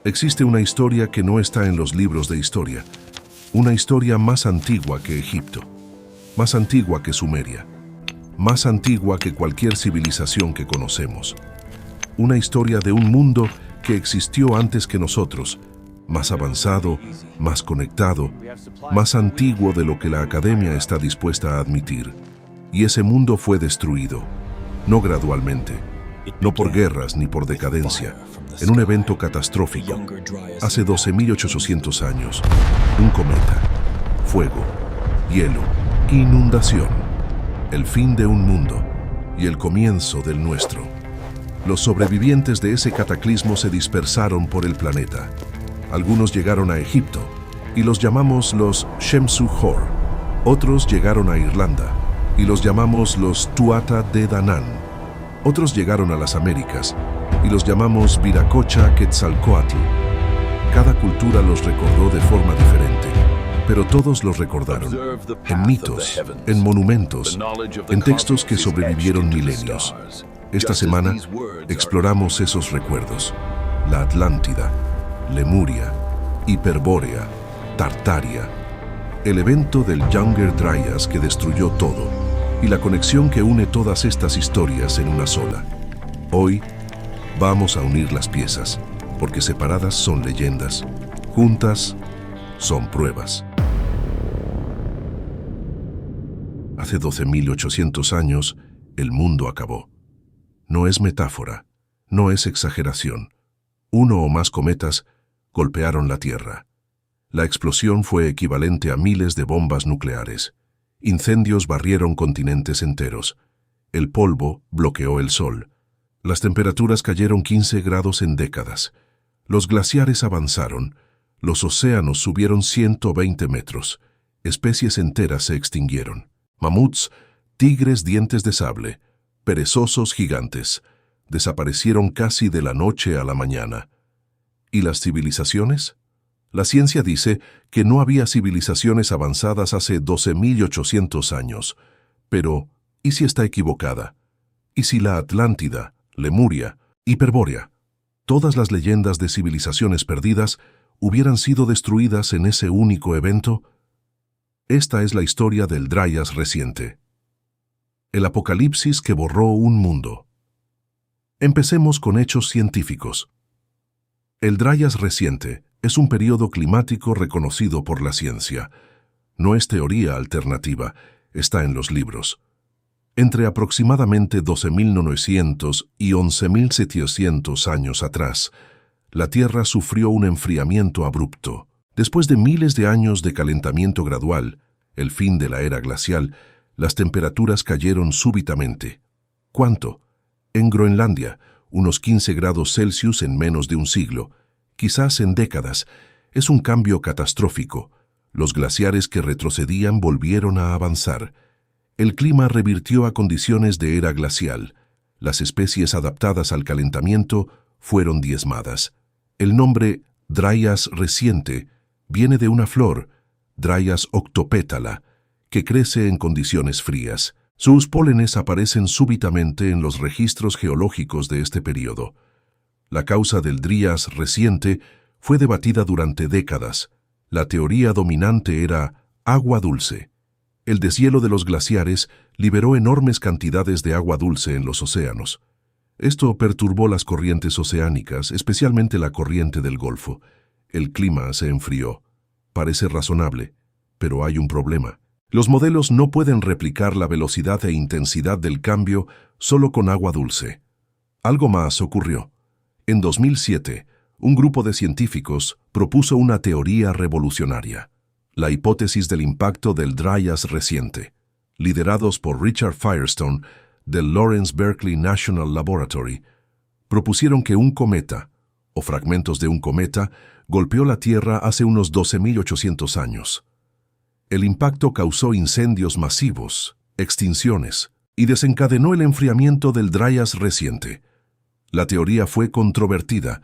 Existe una historia que no está en los libros de historia, una historia más antigua que Egipto, más antigua que Sumeria, más antigua que cualquier civilización que conocemos. Una historia de un mundo que existió antes que nosotros, más avanzado, más conectado, más antiguo de lo que la academia está dispuesta a admitir. Y ese mundo fue destruido, no gradualmente, no por guerras ni por decadencia, en un evento catastrófico. Hace 12.800 años, un cometa, fuego, hielo, inundación, el fin de un mundo y el comienzo del nuestro. Los sobrevivientes de ese cataclismo se dispersaron por el planeta. Algunos llegaron a Egipto y los llamamos los Shemsu-Hor. Otros llegaron a Irlanda y los llamamos los Tuatha de Danann. Otros llegaron a las Américas y los llamamos Viracocha Quetzalcóatl. Cada cultura los recordó de forma diferente, pero todos los recordaron, en mitos, en monumentos, en textos que sobrevivieron milenios. Esta semana exploramos esos recuerdos: la Atlántida, Lemuria, Hiperbórea, Tartaria, el evento del Younger Dryas que destruyó todo y la conexión que une todas estas historias en una sola. Hoy vamos a unir las piezas, porque separadas son leyendas, juntas son pruebas. Hace 12.800 años, el mundo acabó. No es metáfora, no es exageración. Uno o más cometas golpearon la Tierra. La explosión fue equivalente a miles de bombas nucleares. Incendios barrieron continentes enteros. El polvo bloqueó el sol. Las temperaturas cayeron 15 grados en décadas. Los glaciares avanzaron. Los océanos subieron 120 metros. Especies enteras se extinguieron. Mamuts, tigres dientes de sable, perezosos gigantes, desaparecieron casi de la noche a la mañana. ¿Y las civilizaciones? La ciencia dice que no había civilizaciones avanzadas hace 12.800 años. Pero, ¿y si está equivocada? ¿Y si la Atlántida, Lemuria, Hiperbórea, todas las leyendas de civilizaciones perdidas hubieran sido destruidas en ese único evento? Esta es la historia del Dryas reciente. El apocalipsis que borró un mundo. Empecemos con hechos científicos. El Dryas reciente es un periodo climático reconocido por la ciencia. No es teoría alternativa, está en los libros. Entre aproximadamente 12.900 y 11.700 años atrás, la Tierra sufrió un enfriamiento abrupto. Después de miles de años de calentamiento gradual, el fin de la era glacial, las temperaturas cayeron súbitamente. ¿Cuánto? En Groenlandia, unos 15 grados Celsius en menos de un siglo. Quizás en décadas. Es un cambio catastrófico. Los glaciares que retrocedían volvieron a avanzar. El clima revirtió a condiciones de era glacial. Las especies adaptadas al calentamiento fueron diezmadas. El nombre Dryas reciente viene de una flor, Dryas octopétala, que crece en condiciones frías. Sus pólenes aparecen súbitamente en los registros geológicos de este periodo. La causa del Dryas reciente fue debatida durante décadas. La teoría dominante era agua dulce. El deshielo de los glaciares liberó enormes cantidades de agua dulce en los océanos. Esto perturbó las corrientes oceánicas, especialmente la corriente del Golfo. El clima se enfrió. Parece razonable, pero hay un problema. Los modelos no pueden replicar la velocidad e intensidad del cambio solo con agua dulce. Algo más ocurrió. En 2007, un grupo de científicos propuso una teoría revolucionaria, la hipótesis del impacto del Dryas reciente, liderados por Richard Firestone del Lawrence Berkeley National Laboratory. Propusieron que un cometa, o fragmentos de un cometa, golpeó la Tierra hace unos 12.800 años. El impacto causó incendios masivos, extinciones, y desencadenó el enfriamiento del Dryas reciente. La teoría fue controvertida.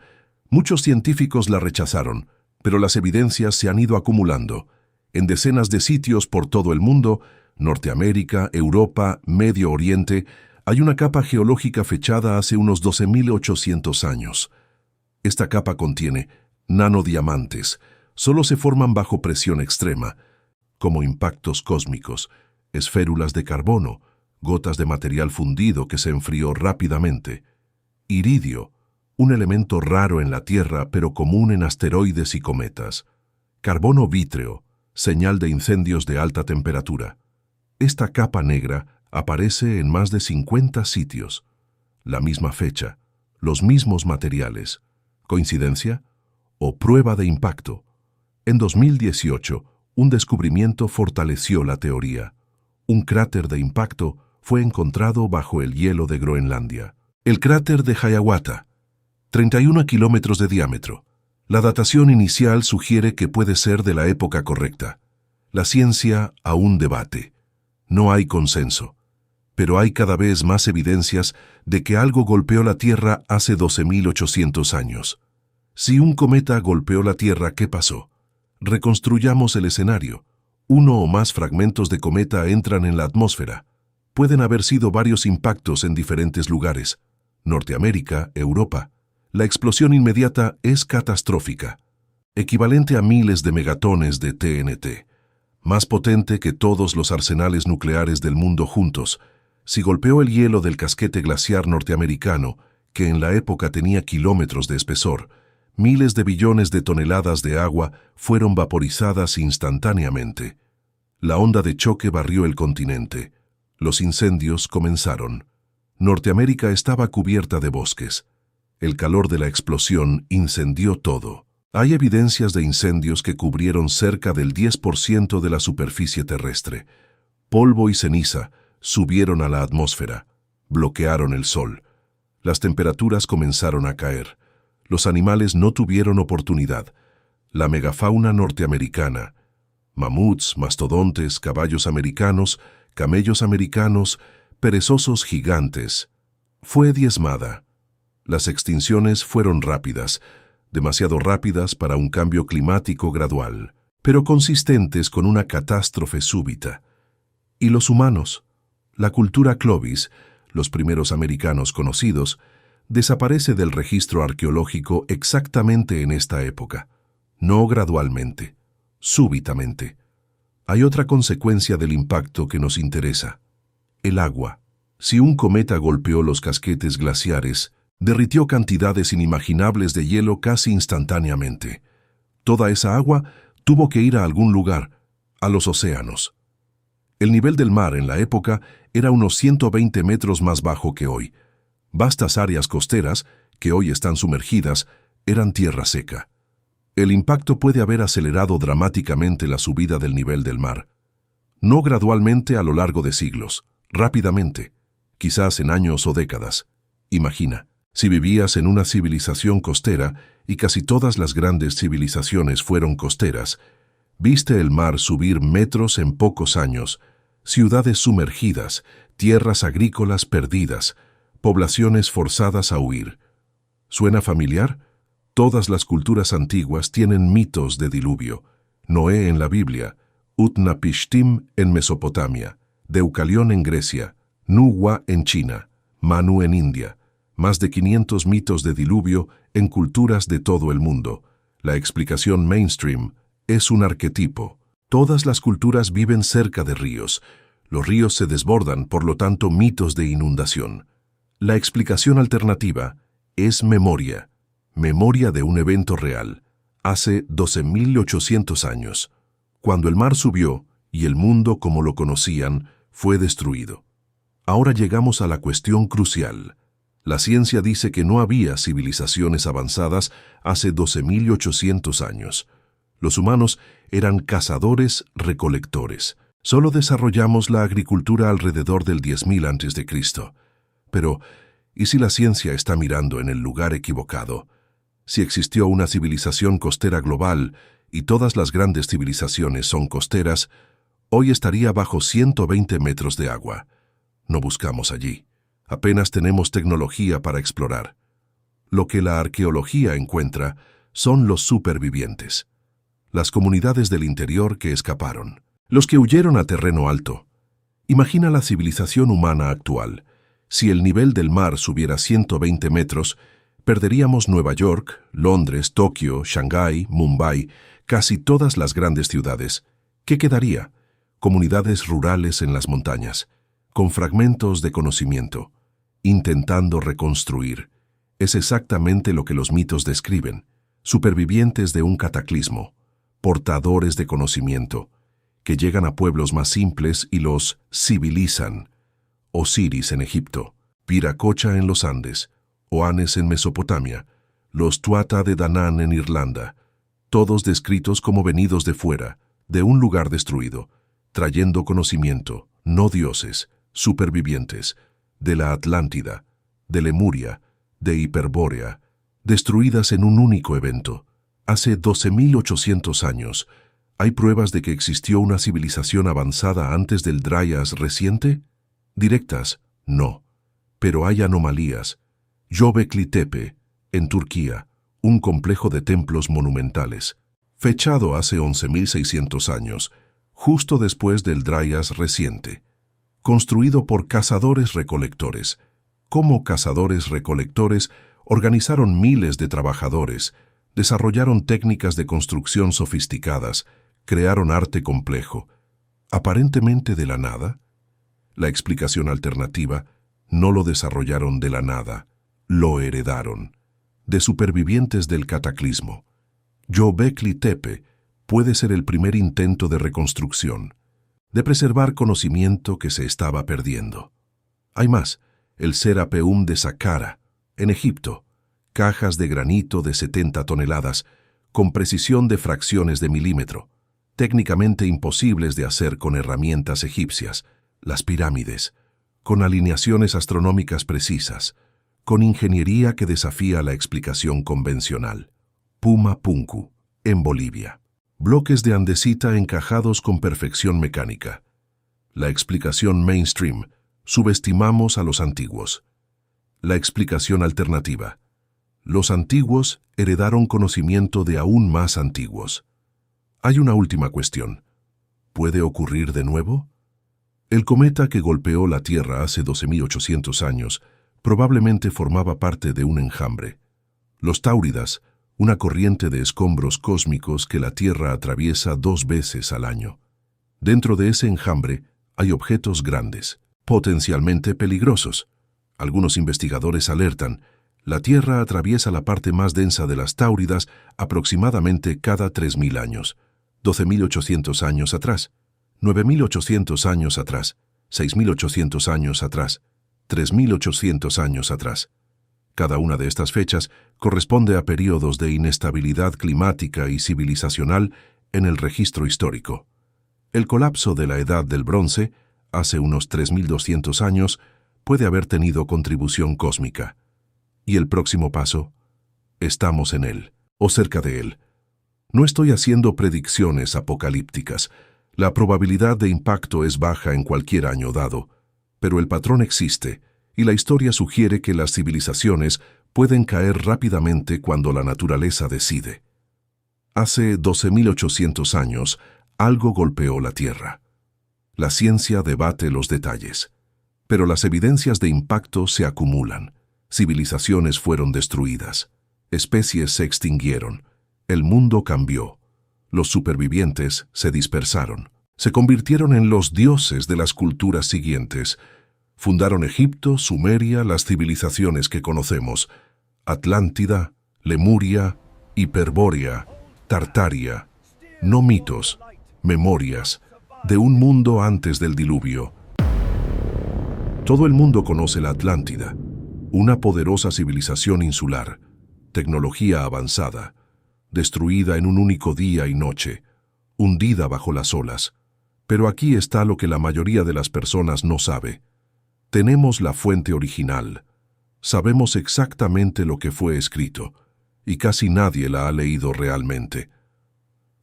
Muchos científicos la rechazaron, pero las evidencias se han ido acumulando. En decenas de sitios por todo el mundo, Norteamérica, Europa, Medio Oriente, hay una capa geológica fechada hace unos 12.800 años. Esta capa contiene nanodiamantes, solo se forman bajo presión extrema, como impactos cósmicos, esférulas de carbono, gotas de material fundido que se enfrió rápidamente. Iridio, un elemento raro en la Tierra pero común en asteroides y cometas. Carbono vítreo, señal de incendios de alta temperatura. Esta capa negra aparece en más de 50 sitios. La misma fecha, los mismos materiales. ¿Coincidencia? ¿O prueba de impacto? En 2018, un descubrimiento fortaleció la teoría. Un cráter de impacto fue encontrado bajo el hielo de Groenlandia. El cráter de Hiawatha, 31 kilómetros de diámetro. La datación inicial sugiere que puede ser de la época correcta. La ciencia aún debate. No hay consenso. Pero hay cada vez más evidencias de que algo golpeó la Tierra hace 12.800 años. Si un cometa golpeó la Tierra, ¿qué pasó? Reconstruyamos el escenario. Uno o más fragmentos de cometa entran en la atmósfera. Pueden haber sido varios impactos en diferentes lugares. Norteamérica, Europa. La explosión inmediata es catastrófica, equivalente a miles de megatones de TNT, más potente que todos los arsenales nucleares del mundo juntos. Si golpeó el hielo del casquete glaciar norteamericano, que en la época tenía kilómetros de espesor, miles de billones de toneladas de agua fueron vaporizadas instantáneamente. La onda de choque barrió el continente. Los incendios comenzaron. Norteamérica estaba cubierta de bosques. El calor de la explosión incendió todo. Hay evidencias de incendios que cubrieron cerca del 10% de la superficie terrestre. Polvo y ceniza subieron a la atmósfera, bloquearon el sol. Las temperaturas comenzaron a caer. Los animales no tuvieron oportunidad. La megafauna norteamericana, mamuts, mastodontes, caballos americanos, camellos americanos, perezosos gigantes, fue diezmada. Las extinciones fueron rápidas, demasiado rápidas para un cambio climático gradual, pero consistentes con una catástrofe súbita. ¿Y los humanos? La cultura Clovis, los primeros americanos conocidos, desaparece del registro arqueológico exactamente en esta época. No gradualmente, súbitamente. Hay otra consecuencia del impacto que nos interesa. El agua. Si un cometa golpeó los casquetes glaciares, derritió cantidades inimaginables de hielo casi instantáneamente. Toda esa agua tuvo que ir a algún lugar, a los océanos. El nivel del mar en la época era unos 120 metros más bajo que hoy. Vastas áreas costeras, que hoy están sumergidas, eran tierra seca. El impacto puede haber acelerado dramáticamente la subida del nivel del mar. No gradualmente a lo largo de siglos, rápidamente, quizás en años o décadas. Imagina. Si vivías en una civilización costera, y casi todas las grandes civilizaciones fueron costeras, viste el mar subir metros en pocos años, ciudades sumergidas, tierras agrícolas perdidas, poblaciones forzadas a huir. ¿Suena familiar? Todas las culturas antiguas tienen mitos de diluvio. Noé en la Biblia, Utnapishtim en Mesopotamia, Deucalión en Grecia, Nuwa en China, Manu en India. Más de 500 mitos de diluvio en culturas de todo el mundo. La explicación mainstream es un arquetipo. Todas las culturas viven cerca de ríos. Los ríos se desbordan, por lo tanto, mitos de inundación. La explicación alternativa es memoria. Memoria de un evento real, hace 12.800 años, cuando el mar subió y el mundo como lo conocían fue destruido. Ahora llegamos a la cuestión crucial. La ciencia dice que no había civilizaciones avanzadas hace 12.800 años. Los humanos eran cazadores-recolectores. Solo desarrollamos la agricultura alrededor del 10.000 a.C. Pero, ¿y si la ciencia está mirando en el lugar equivocado? Si existió una civilización costera global y todas las grandes civilizaciones son costeras, hoy estaría bajo 120 metros de agua. No buscamos allí. Apenas tenemos tecnología para explorar. Lo que la arqueología encuentra son los supervivientes. Las comunidades del interior que escaparon. Los que huyeron a terreno alto. Imagina la civilización humana actual. Si el nivel del mar subiera 120 metros, Perderíamos Nueva York, Londres, Tokio, Shanghái, Mumbai, casi todas las grandes ciudades. ¿Qué quedaría? Comunidades rurales en las montañas, con fragmentos de conocimiento, intentando reconstruir. Es exactamente lo que los mitos describen. Supervivientes de un cataclismo, portadores de conocimiento, que llegan a pueblos más simples y los civilizan. Osiris en Egipto, Viracocha en los Andes, Oanes en Mesopotamia, los Tuatha de Danann en Irlanda, todos descritos como venidos de fuera, de un lugar destruido, trayendo conocimiento, no dioses, supervivientes, de la Atlántida, de Lemuria, de Hiperbórea, destruidas en un único evento. Hace 12.800 años, ¿hay pruebas de que existió una civilización avanzada antes del Dryas reciente? Directas, no. Pero hay anomalías. Göbekli Tepe, en Turquía, un complejo de templos monumentales, fechado hace 11.600 años, justo después del Dryas reciente, construido por cazadores-recolectores. Como cazadores-recolectores organizaron miles de trabajadores, desarrollaron técnicas de construcción sofisticadas, crearon arte complejo, aparentemente de la nada. La explicación alternativa: no lo desarrollaron de la nada, lo heredaron, de supervivientes del cataclismo. Göbekli Tepe puede ser el primer intento de reconstrucción, de preservar conocimiento que se estaba perdiendo. Hay más: el Serapeum de Saqqara, en Egipto, cajas de granito de 70 toneladas, con precisión de fracciones de milímetro, técnicamente imposibles de hacer con herramientas egipcias. Las pirámides, con alineaciones astronómicas precisas, con ingeniería que desafía la explicación convencional. Puma Punku, en Bolivia. Bloques de andesita encajados con perfección mecánica. La explicación mainstream: subestimamos a los antiguos. La explicación alternativa: los antiguos heredaron conocimiento de aún más antiguos. Hay una última cuestión. ¿Puede ocurrir de nuevo? El cometa que golpeó la Tierra hace 12.800 años probablemente formaba parte de un enjambre. Los Táuridas, una corriente de escombros cósmicos que la Tierra atraviesa 2 veces al año. Dentro de ese enjambre hay objetos grandes, potencialmente peligrosos. Algunos investigadores alertan: la Tierra atraviesa la parte más densa de las Táuridas aproximadamente cada 3.000 años, 12.800 años atrás, 9.800 años atrás, 6.800 años atrás, 3.800 años atrás. Cada una de estas fechas corresponde a periodos de inestabilidad climática y civilizacional en el registro histórico. El colapso de la Edad del Bronce, hace unos 3.200 años, puede haber tenido contribución cósmica. ¿Y el próximo paso? Estamos en él, o cerca de él. No estoy haciendo predicciones apocalípticas. La probabilidad de impacto es baja en cualquier año dado, pero el patrón existe, y la historia sugiere que las civilizaciones pueden caer rápidamente cuando la naturaleza decide. Hace 12.800 años, algo golpeó la Tierra. La ciencia debate los detalles, pero las evidencias de impacto se acumulan. Civilizaciones fueron destruidas, especies se extinguieron, el mundo cambió. Los supervivientes se dispersaron, se convirtieron en los dioses de las culturas siguientes. Fundaron Egipto, Sumeria, las civilizaciones que conocemos: Atlántida, Lemuria, Hiperbórea, Tartaria. No mitos, memorias, de un mundo antes del diluvio. Todo el mundo conoce la Atlántida, una poderosa civilización insular, tecnología avanzada, destruida en un único día y noche, hundida bajo las olas. Pero aquí está lo que la mayoría de las personas no sabe. Tenemos la fuente original. Sabemos exactamente lo que fue escrito, y casi nadie la ha leído realmente.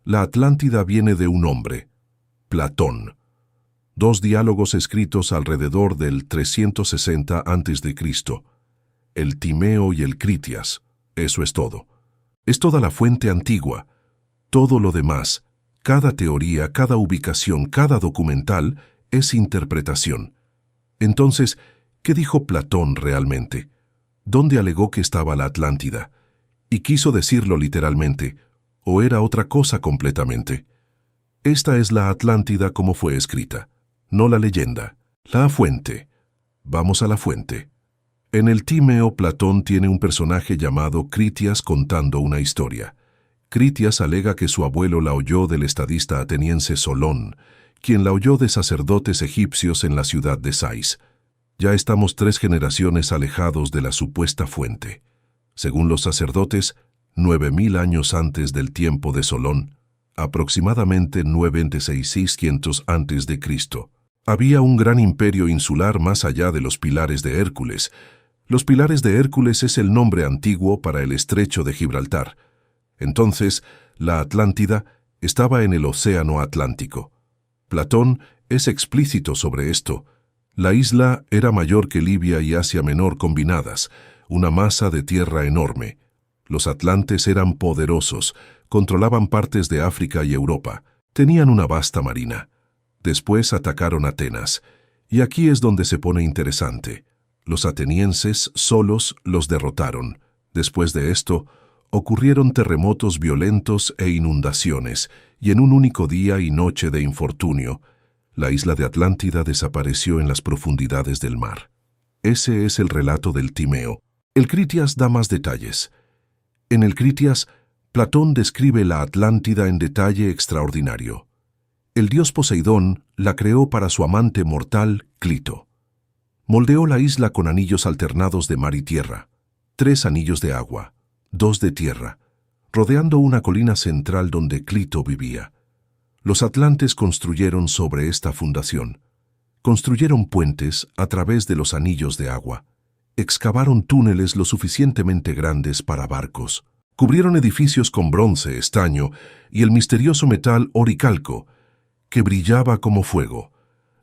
La Atlántida viene de un hombre, Platón. 2 diálogos escritos alrededor del 360 a.C., el Timeo y el Critias. Eso es todo. Es toda la fuente antigua. Todo lo demás, cada teoría, cada ubicación, cada documental, es interpretación. Entonces, ¿qué dijo Platón realmente? donde alegó que estaba la Atlántida, y quiso decirlo literalmente, o era otra cosa completamente. Esta es la Atlántida como fue escrita, no la leyenda, la fuente. Vamos a la fuente. En el Timeo, Platón tiene un personaje llamado Critias contando una historia. Critias alega que su abuelo la oyó del estadista ateniense Solón, quien la oyó de sacerdotes egipcios en la ciudad de Sais. Ya estamos 3 generaciones alejados de la supuesta fuente. Según los sacerdotes, 9000 años antes del tiempo de Solón, aproximadamente 9600 antes de Cristo, había un gran imperio insular más allá de los Pilares de Hércules. Los Pilares de Hércules es el nombre antiguo para el estrecho de Gibraltar. Entonces, la Atlántida estaba en el Océano Atlántico. Platón es explícito sobre esto. La isla era mayor que Libia y Asia Menor combinadas, una masa de tierra enorme. Los atlantes eran poderosos, controlaban partes de África y Europa, tenían una vasta marina. Después atacaron Atenas, y aquí es donde se pone interesante. Los atenienses solos los derrotaron. Después de esto, ocurrieron terremotos violentos e inundaciones, y en un único día y noche de infortunio, la isla de Atlántida desapareció en las profundidades del mar. Ese es el relato del Timeo. El Critias da más detalles. En el Critias, Platón describe la Atlántida en detalle extraordinario. El dios Poseidón la creó para su amante mortal, Clito. Moldeó la isla con anillos alternados de mar y tierra, 3 anillos de agua, 2 de tierra, rodeando una colina central donde Clito vivía. Los atlantes construyeron sobre esta fundación. Construyeron puentes a través de los anillos de agua. Excavaron túneles lo suficientemente grandes para barcos. Cubrieron edificios con bronce, estaño y el misterioso metal oricalco, que brillaba como fuego.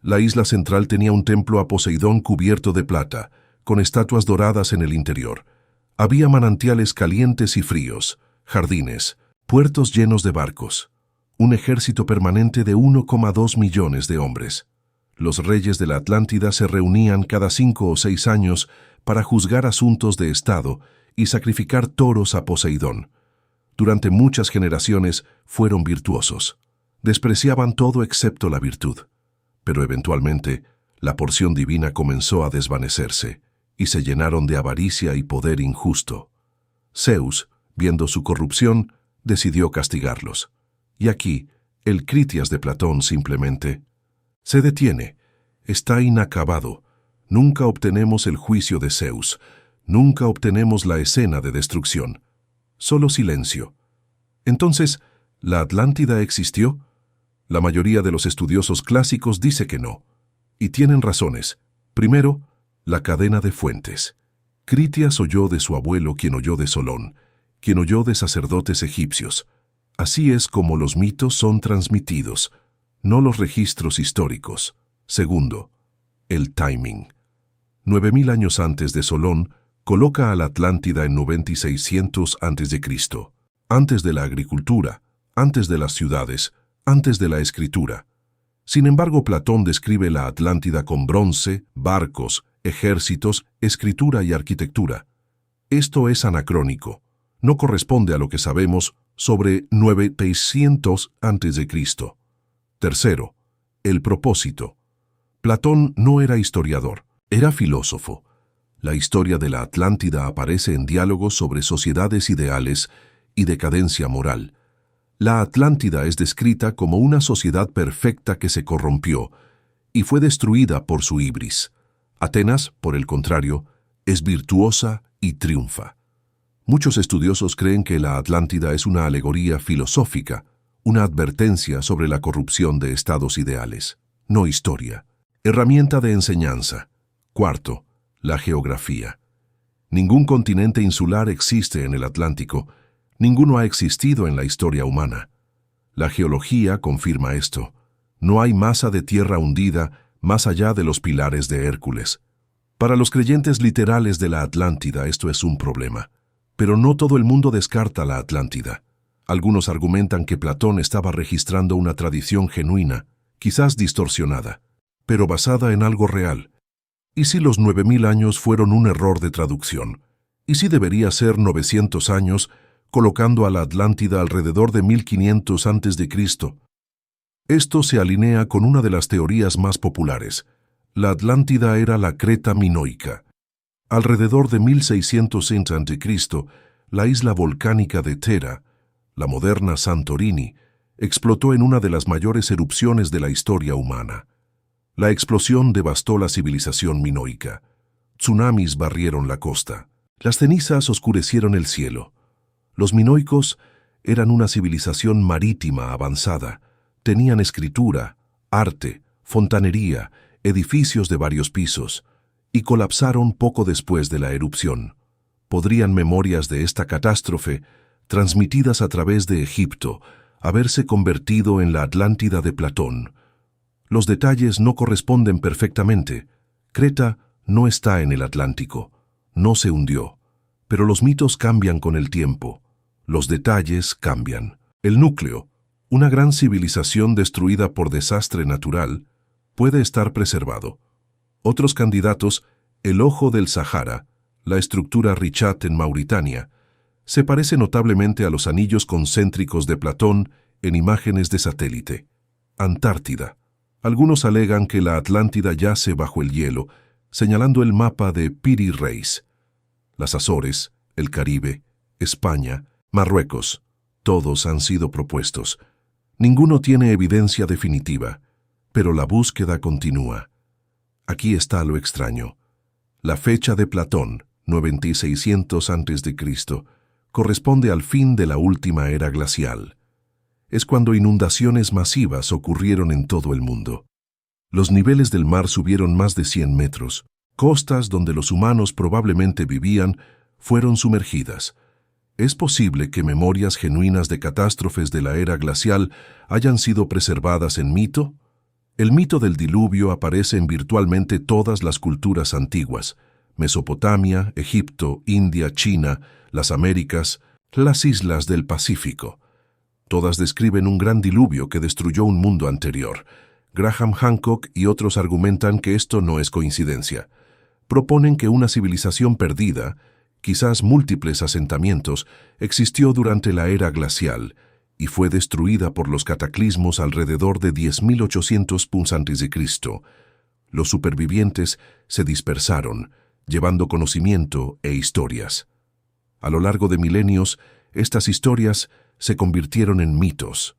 La isla central tenía un templo a Poseidón cubierto de plata, con estatuas doradas en el interior. Había manantiales calientes y fríos, jardines, puertos llenos de barcos, un ejército permanente de 1,2 millones de hombres. Los reyes de la Atlántida se reunían cada 5 o 6 años para juzgar asuntos de Estado y sacrificar toros a Poseidón. Durante muchas generaciones fueron virtuosos. Despreciaban todo excepto la virtud. Pero eventualmente, la porción divina comenzó a desvanecerse y se llenaron de avaricia y poder injusto. Zeus, viendo su corrupción, decidió castigarlos. Y aquí, el Critias de Platón simplemente se detiene. Está inacabado. Nunca obtenemos el juicio de Zeus. Nunca obtenemos la escena de destrucción. Solo silencio. Entonces, ¿la Atlántida existió? La mayoría de los estudiosos clásicos dice que no. Y tienen razones. Primero, la cadena de fuentes. Critias oyó de su abuelo, quien oyó de Solón, quien oyó de sacerdotes egipcios. Así es como los mitos son transmitidos, no los registros históricos. Segundo, el timing. 9000 años antes de Solón, coloca a la Atlántida en 9600 a.C., antes de la agricultura, antes de las ciudades, antes de la escritura. Sin embargo, Platón describe la Atlántida con bronce, barcos, ejércitos, escritura y arquitectura. Esto es anacrónico. No corresponde a lo que sabemos sobre 9600 a.C. Tercero, el propósito. Platón no era historiador, era filósofo. La historia de la Atlántida aparece en diálogos sobre sociedades ideales y decadencia moral. La Atlántida es descrita como una sociedad perfecta que se corrompió y fue destruida por su ibris. Atenas, por el contrario, es virtuosa y triunfa. Muchos estudiosos creen que la Atlántida es una alegoría filosófica, una advertencia sobre la corrupción de estados ideales, no historia. Herramienta de enseñanza. Cuarto, la geografía. Ningún continente insular existe en el Atlántico, ninguno ha existido en la historia humana. La geología confirma esto. No hay masa de tierra hundida más allá de los pilares de Hércules. Para los creyentes literales de la Atlántida esto es un problema. Pero no todo el mundo descarta la Atlántida. Algunos argumentan que Platón estaba registrando una tradición genuina, quizás distorsionada, pero basada en algo real. ¿Y si los 9000 años fueron un error de traducción? Y sí debería ser 900 años, colocando a la Atlántida alrededor de 1500 a.C. Esto se alinea con una de las teorías más populares. La Atlántida era la Creta minoica. Alrededor de 1600 a.C., la isla volcánica de Thera, la moderna Santorini, explotó en una de las mayores erupciones de la historia humana. La explosión devastó la civilización minoica. Tsunamis barrieron la costa. Las cenizas oscurecieron el cielo. Los minoicos eran una civilización marítima avanzada. Tenían escritura, arte, fontanería, edificios de varios pisos, y colapsaron poco después de la erupción. Podrían memorias de esta catástrofe, transmitidas a través de Egipto, haberse convertido en la Atlántida de Platón. Los detalles no corresponden perfectamente. Creta no está en el Atlántico, no se hundió, pero los mitos cambian con el tiempo. Los detalles cambian. El núcleo, una gran civilización destruida por desastre natural, puede estar preservado. Otros candidatos, el Ojo del Sahara, la estructura Richat en Mauritania, se parece notablemente a los anillos concéntricos de Platón en imágenes de satélite. Antártida. Algunos alegan que la Atlántida yace bajo el hielo, señalando el mapa de Piri Reis. Las Azores, el Caribe, España, Marruecos, todos han sido propuestos. Ninguno tiene evidencia definitiva, pero la búsqueda continúa. Aquí está lo extraño. La fecha de Platón, 9600 a.C., corresponde al fin de la última era glacial. Es cuando inundaciones masivas ocurrieron en todo el mundo. Los niveles del mar subieron más de 100 metros. Costas donde los humanos probablemente vivían fueron sumergidas. ¿Es posible que memorias genuinas de catástrofes de la era glacial hayan sido preservadas en mito? El mito del diluvio aparece en virtualmente todas las culturas antiguas: Mesopotamia, Egipto, India, China, las Américas, las islas del Pacífico. Todas describen un gran diluvio que destruyó un mundo anterior. Graham Hancock y otros argumentan que esto no es coincidencia. Proponen que una civilización perdida, quizás múltiples asentamientos, existió durante la era glacial y fue destruida por los cataclismos alrededor de 10.800 a.C. Los supervivientes se dispersaron, llevando conocimiento e historias. A lo largo de milenios, estas historias se convirtieron en mitos.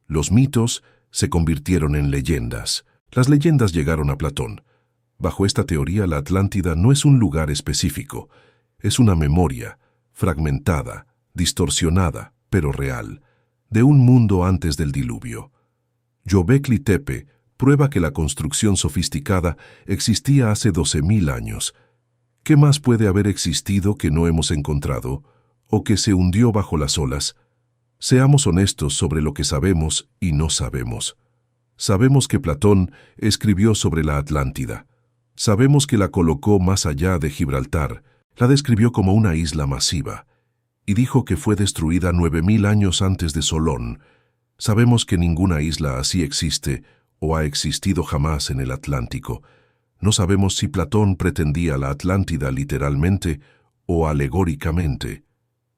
Los mitos se convirtieron en leyendas. Las leyendas llegaron a Platón. Bajo esta teoría, la Atlántida no es un lugar específico. Es una memoria, fragmentada, distorsionada, pero real, de un mundo antes del diluvio. Göbekli Tepe prueba que la construcción sofisticada existía hace 12.000 años. ¿Qué más puede haber existido que no hemos encontrado, o que se hundió bajo las olas? Seamos honestos sobre lo que sabemos y no sabemos. Sabemos que Platón escribió sobre la Atlántida. Sabemos que la colocó más allá de Gibraltar, la describió como una isla masiva, y dijo que fue destruida 9.000 años antes de Solón. Sabemos que ninguna isla así existe o ha existido jamás en el Atlántico. No sabemos si Platón pretendía la Atlántida literalmente o alegóricamente.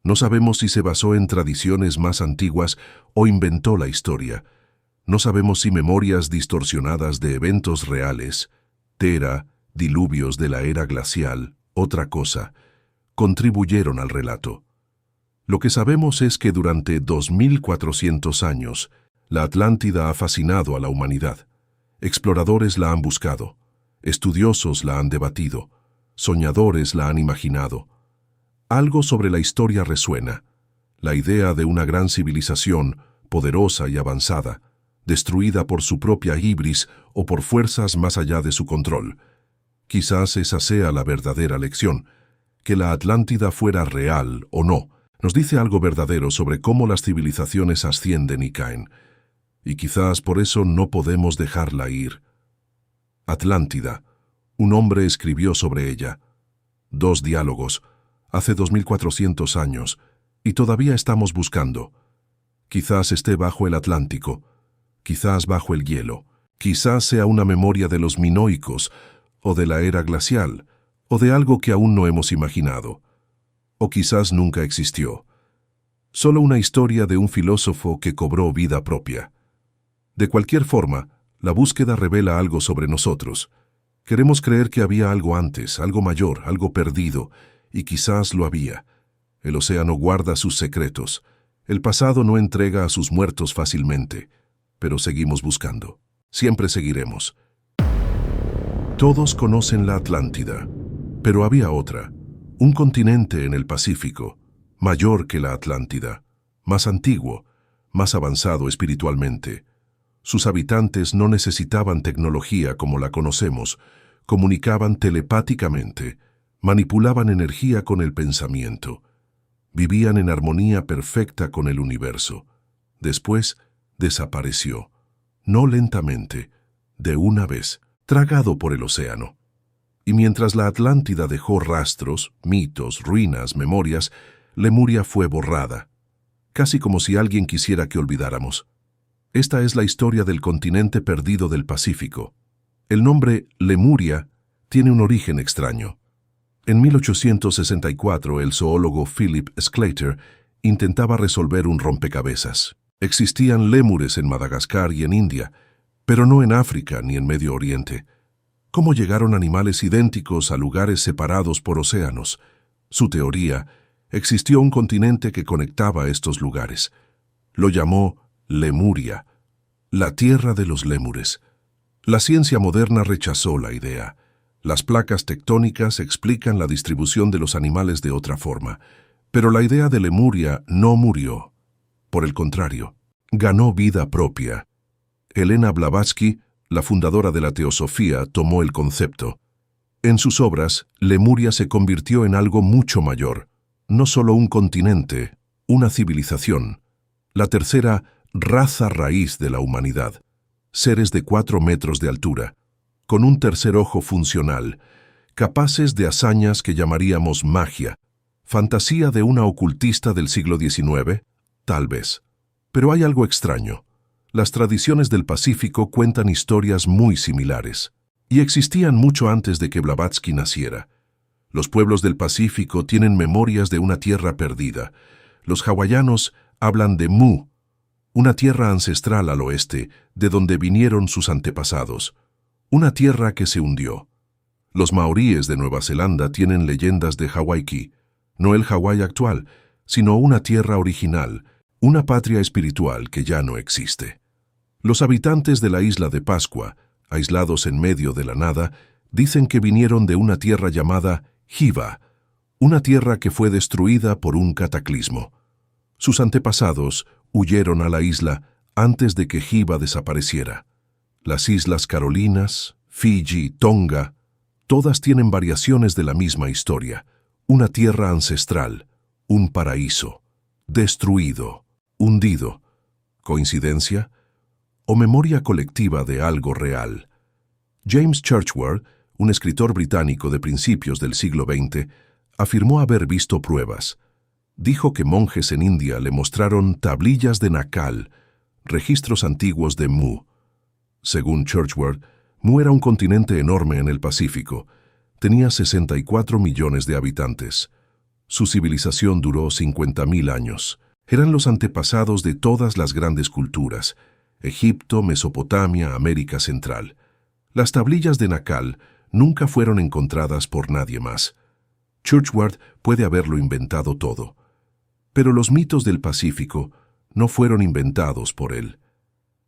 No sabemos si se basó en tradiciones más antiguas o inventó la historia. No sabemos si memorias distorsionadas de eventos reales, Thera, diluvios de la era glacial, otra cosa, contribuyeron al relato. Lo que sabemos es que durante 2.400 años, la Atlántida ha fascinado a la humanidad. Exploradores la han buscado, estudiosos la han debatido, soñadores la han imaginado. Algo sobre la historia resuena, la idea de una gran civilización, poderosa y avanzada, destruida por su propia ibris o por fuerzas más allá de su control. Quizás esa sea la verdadera lección. Que la Atlántida fuera real o no, nos dice algo verdadero sobre cómo las civilizaciones ascienden y caen. Y quizás por eso no podemos dejarla ir. Atlántida. Un hombre escribió sobre ella. 2 diálogos, hace 2.400 años, y todavía estamos buscando. Quizás esté bajo el Atlántico, quizás bajo el hielo, quizás sea una memoria de los minoicos, o de la era glacial, o de algo que aún no hemos imaginado. O quizás nunca existió. Solo una historia de un filósofo que cobró vida propia. De cualquier forma, la búsqueda revela algo sobre nosotros. Queremos creer que había algo antes, algo mayor, algo perdido, y quizás lo había. El océano guarda sus secretos. El pasado no entrega a sus muertos fácilmente, pero seguimos buscando. Siempre seguiremos. Todos conocen la Atlántida, pero había otra, un continente en el Pacífico, mayor que la Atlántida, más antiguo, más avanzado espiritualmente. Sus habitantes no necesitaban tecnología como la conocemos, comunicaban telepáticamente, manipulaban energía con el pensamiento. Vivían en armonía perfecta con el universo. Después desapareció, no lentamente, de una vez, tragado por el océano. Y mientras la Atlántida dejó rastros, mitos, ruinas, memorias, Lemuria fue borrada, casi como si alguien quisiera que olvidáramos. Esta es la historia del continente perdido del Pacífico. El nombre Lemuria tiene un origen extraño. En 1864, el zoólogo Philip Sclater intentaba resolver un rompecabezas. Existían lémures en Madagascar y en India, pero no en África ni en Medio Oriente. ¿Cómo llegaron animales idénticos a lugares separados por océanos? Su teoría: existió un continente que conectaba estos lugares. Lo llamó Lemuria, la tierra de los lémures. La ciencia moderna rechazó la idea. Las placas tectónicas explican la distribución de los animales de otra forma, pero la idea de Lemuria no murió. Por el contrario, ganó vida propia. Helena Blavatsky, la fundadora de la teosofía, tomó el concepto. En sus obras, Lemuria se convirtió en algo mucho mayor, no solo un continente, una civilización, la tercera raza raíz de la humanidad, seres de 4 metros de altura, con un tercer ojo funcional, capaces de hazañas que llamaríamos magia, fantasía de una ocultista del siglo XIX, tal vez. Pero hay algo extraño. Las tradiciones del Pacífico cuentan historias muy similares, y existían mucho antes de que Blavatsky naciera. Los pueblos del Pacífico tienen memorias de una tierra perdida. Los hawaianos hablan de Mu, una tierra ancestral al oeste, de donde vinieron sus antepasados, una tierra que se hundió. Los maoríes de Nueva Zelanda tienen leyendas de Hawaii, no el Hawái actual, sino una tierra original, una patria espiritual que ya no existe. Los habitantes de la isla de Pascua, aislados en medio de la nada, dicen que vinieron de una tierra llamada Hiva, una tierra que fue destruida por un cataclismo. Sus antepasados huyeron a la isla antes de que Hiva desapareciera. Las Islas Carolinas, Fiji, Tonga, todas tienen variaciones de la misma historia. Una tierra ancestral, un paraíso, destruido, hundido. ¿Coincidencia? ¿O memoria colectiva de algo real? James Churchward, un escritor británico de principios del siglo XX, afirmó haber visto pruebas. Dijo que monjes en India le mostraron tablillas de Nakal, registros antiguos de Mu. Según Churchward, Mu era un continente enorme en el Pacífico. Tenía 64 millones de habitantes. Su civilización duró 50.000 años. Eran los antepasados de todas las grandes culturas: Egipto, Mesopotamia, América Central. Las tablillas de Nakal nunca fueron encontradas por nadie más. Churchward puede haberlo inventado todo. Pero los mitos del Pacífico no fueron inventados por él.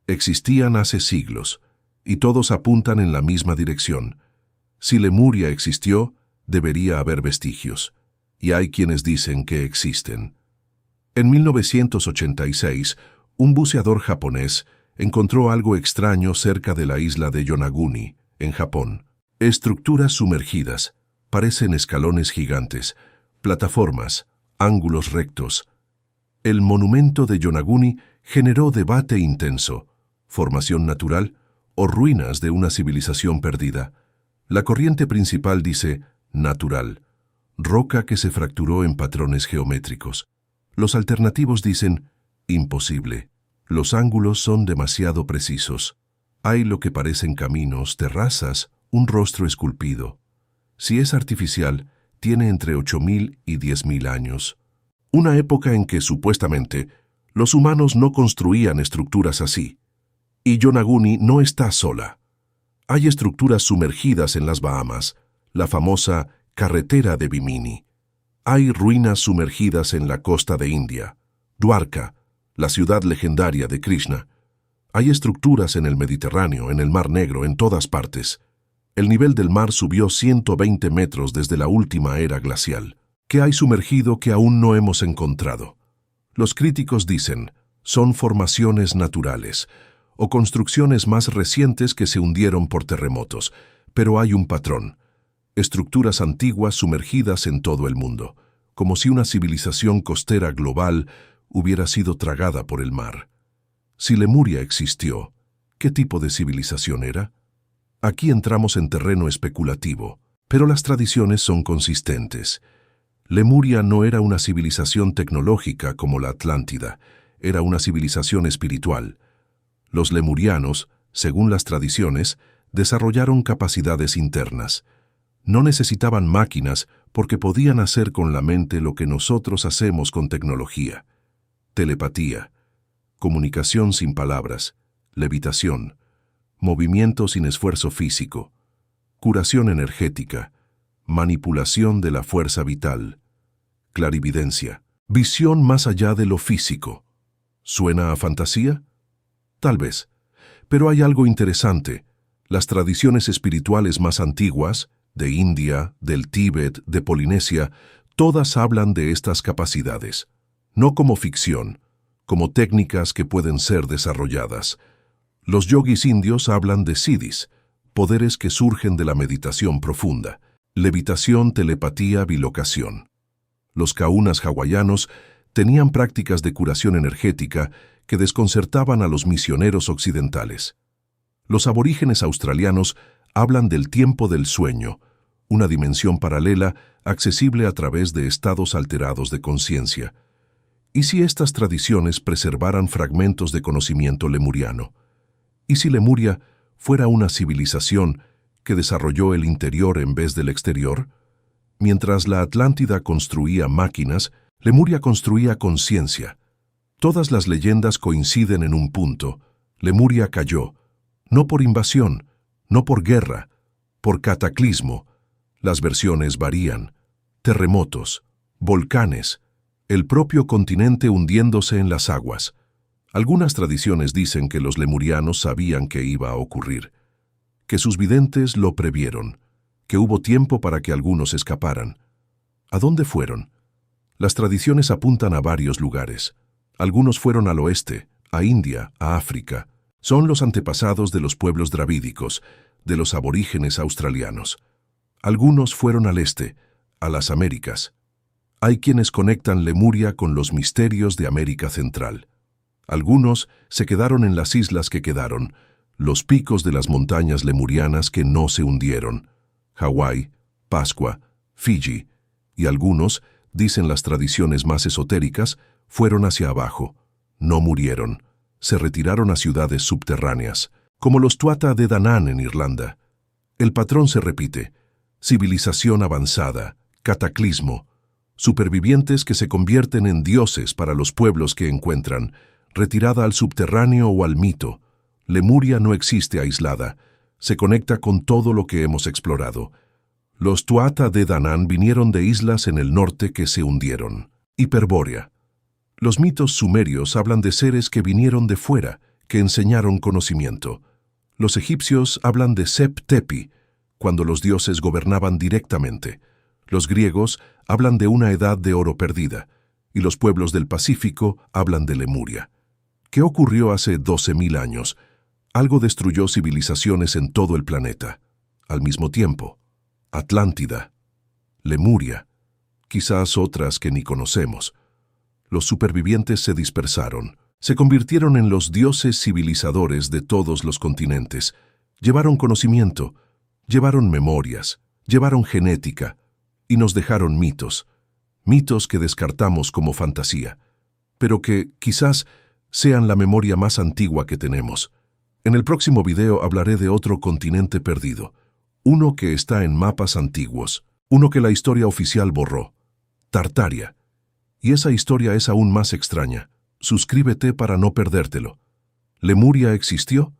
Existían hace siglos, y todos apuntan en la misma dirección. Si Lemuria existió, debería haber vestigios, y hay quienes dicen que existen. En 1986, un buceador japonés encontró algo extraño cerca de la isla de Yonaguni, en Japón. Estructuras sumergidas, parecen escalones gigantes, plataformas, ángulos rectos. El monumento de Yonaguni generó debate intenso: formación natural o ruinas de una civilización perdida. La corriente principal dice natural, roca que se fracturó en patrones geométricos. Los alternativos dicen imposible, los ángulos son demasiado precisos. Hay lo que parecen caminos, terrazas, un rostro esculpido. Si es artificial, tiene entre 8.000 y 10.000 años. Una época en que, supuestamente, los humanos no construían estructuras así. Y Yonaguni no está sola. Hay estructuras sumergidas en las Bahamas, la famosa carretera de Bimini. Hay ruinas sumergidas en la costa de India, Dwarka, la ciudad legendaria de Krishna. Hay estructuras en el Mediterráneo, en el Mar Negro, en todas partes. El nivel del mar subió 120 metros desde la última era glacial. ¿Qué hay sumergido que aún no hemos encontrado? Los críticos dicen, son formaciones naturales o construcciones más recientes que se hundieron por terremotos, pero hay un patrón. Estructuras antiguas sumergidas en todo el mundo, como si una civilización costera global hubiera sido tragada por el mar. Si Lemuria existió, ¿qué tipo de civilización era? Aquí entramos en terreno especulativo, pero las tradiciones son consistentes. Lemuria no era una civilización tecnológica como la Atlántida, era una civilización espiritual. Los lemurianos, según las tradiciones, desarrollaron capacidades internas. No necesitaban máquinas porque podían hacer con la mente lo que nosotros hacemos con tecnología. Telepatía, comunicación sin palabras, levitación, movimiento sin esfuerzo físico, curación energética, manipulación de la fuerza vital, clarividencia, visión más allá de lo físico. ¿Suena a fantasía? Tal vez. Pero hay algo interesante. Las tradiciones espirituales más antiguas, de India, del Tíbet, de Polinesia, todas hablan de estas capacidades, no como ficción, como técnicas que pueden ser desarrolladas. Los yogis indios hablan de siddhis, poderes que surgen de la meditación profunda, levitación, telepatía, bilocación. Los kaunas hawaianos tenían prácticas de curación energética que desconcertaban a los misioneros occidentales. Los aborígenes australianos hablan del tiempo del sueño, una dimensión paralela accesible a través de estados alterados de conciencia. ¿Y si estas tradiciones preservaran fragmentos de conocimiento lemuriano? ¿Y si Lemuria fuera una civilización que desarrolló el interior en vez del exterior? Mientras la Atlántida construía máquinas, Lemuria construía conciencia. Todas las leyendas coinciden en un punto. Lemuria cayó, no por invasión, no por guerra, por cataclismo. Las versiones varían. Terremotos, volcanes, el propio continente hundiéndose en las aguas. Algunas tradiciones dicen que los lemurianos sabían que iba a ocurrir, que sus videntes lo previeron, que hubo tiempo para que algunos escaparan. ¿A dónde fueron? Las tradiciones apuntan a varios lugares. Algunos fueron al oeste, a India, a África. Son los antepasados de los pueblos dravídicos, de los aborígenes australianos. Algunos fueron al este, a las Américas. Hay quienes conectan Lemuria con los misterios de América Central. Algunos se quedaron en las islas que quedaron, los picos de las montañas lemurianas que no se hundieron, Hawái, Pascua, Fiji, y algunos, dicen las tradiciones más esotéricas, fueron hacia abajo, no murieron, se retiraron a ciudades subterráneas, como los Tuatha de Danann en Irlanda. El patrón se repite: civilización avanzada, cataclismo, supervivientes que se convierten en dioses para los pueblos que encuentran, retirada al subterráneo o al mito. Lemuria no existe aislada, se conecta con todo lo que hemos explorado. Los Tuatha de Danann vinieron de islas en el norte que se hundieron. Hiperbórea. Los mitos sumerios hablan de seres que vinieron de fuera, que enseñaron conocimiento. Los egipcios hablan de Sep-Tepi, cuando los dioses gobernaban directamente. Los griegos hablan de una edad de oro perdida, y los pueblos del Pacífico hablan de Lemuria. ¿Qué ocurrió hace 12.000 años? Algo destruyó civilizaciones en todo el planeta. Al mismo tiempo, Atlántida, Lemuria, quizás otras que ni conocemos. Los supervivientes se dispersaron, se convirtieron en los dioses civilizadores de todos los continentes. Llevaron conocimiento, llevaron memorias, llevaron genética, y nos dejaron mitos. Mitos que descartamos como fantasía, pero que, quizás, sean la memoria más antigua que tenemos. En el próximo video hablaré de otro continente perdido, uno que está en mapas antiguos. Uno que la historia oficial borró. Tartaria. Y esa historia es aún más extraña. Suscríbete para no perdértelo. ¿Lemuria existió?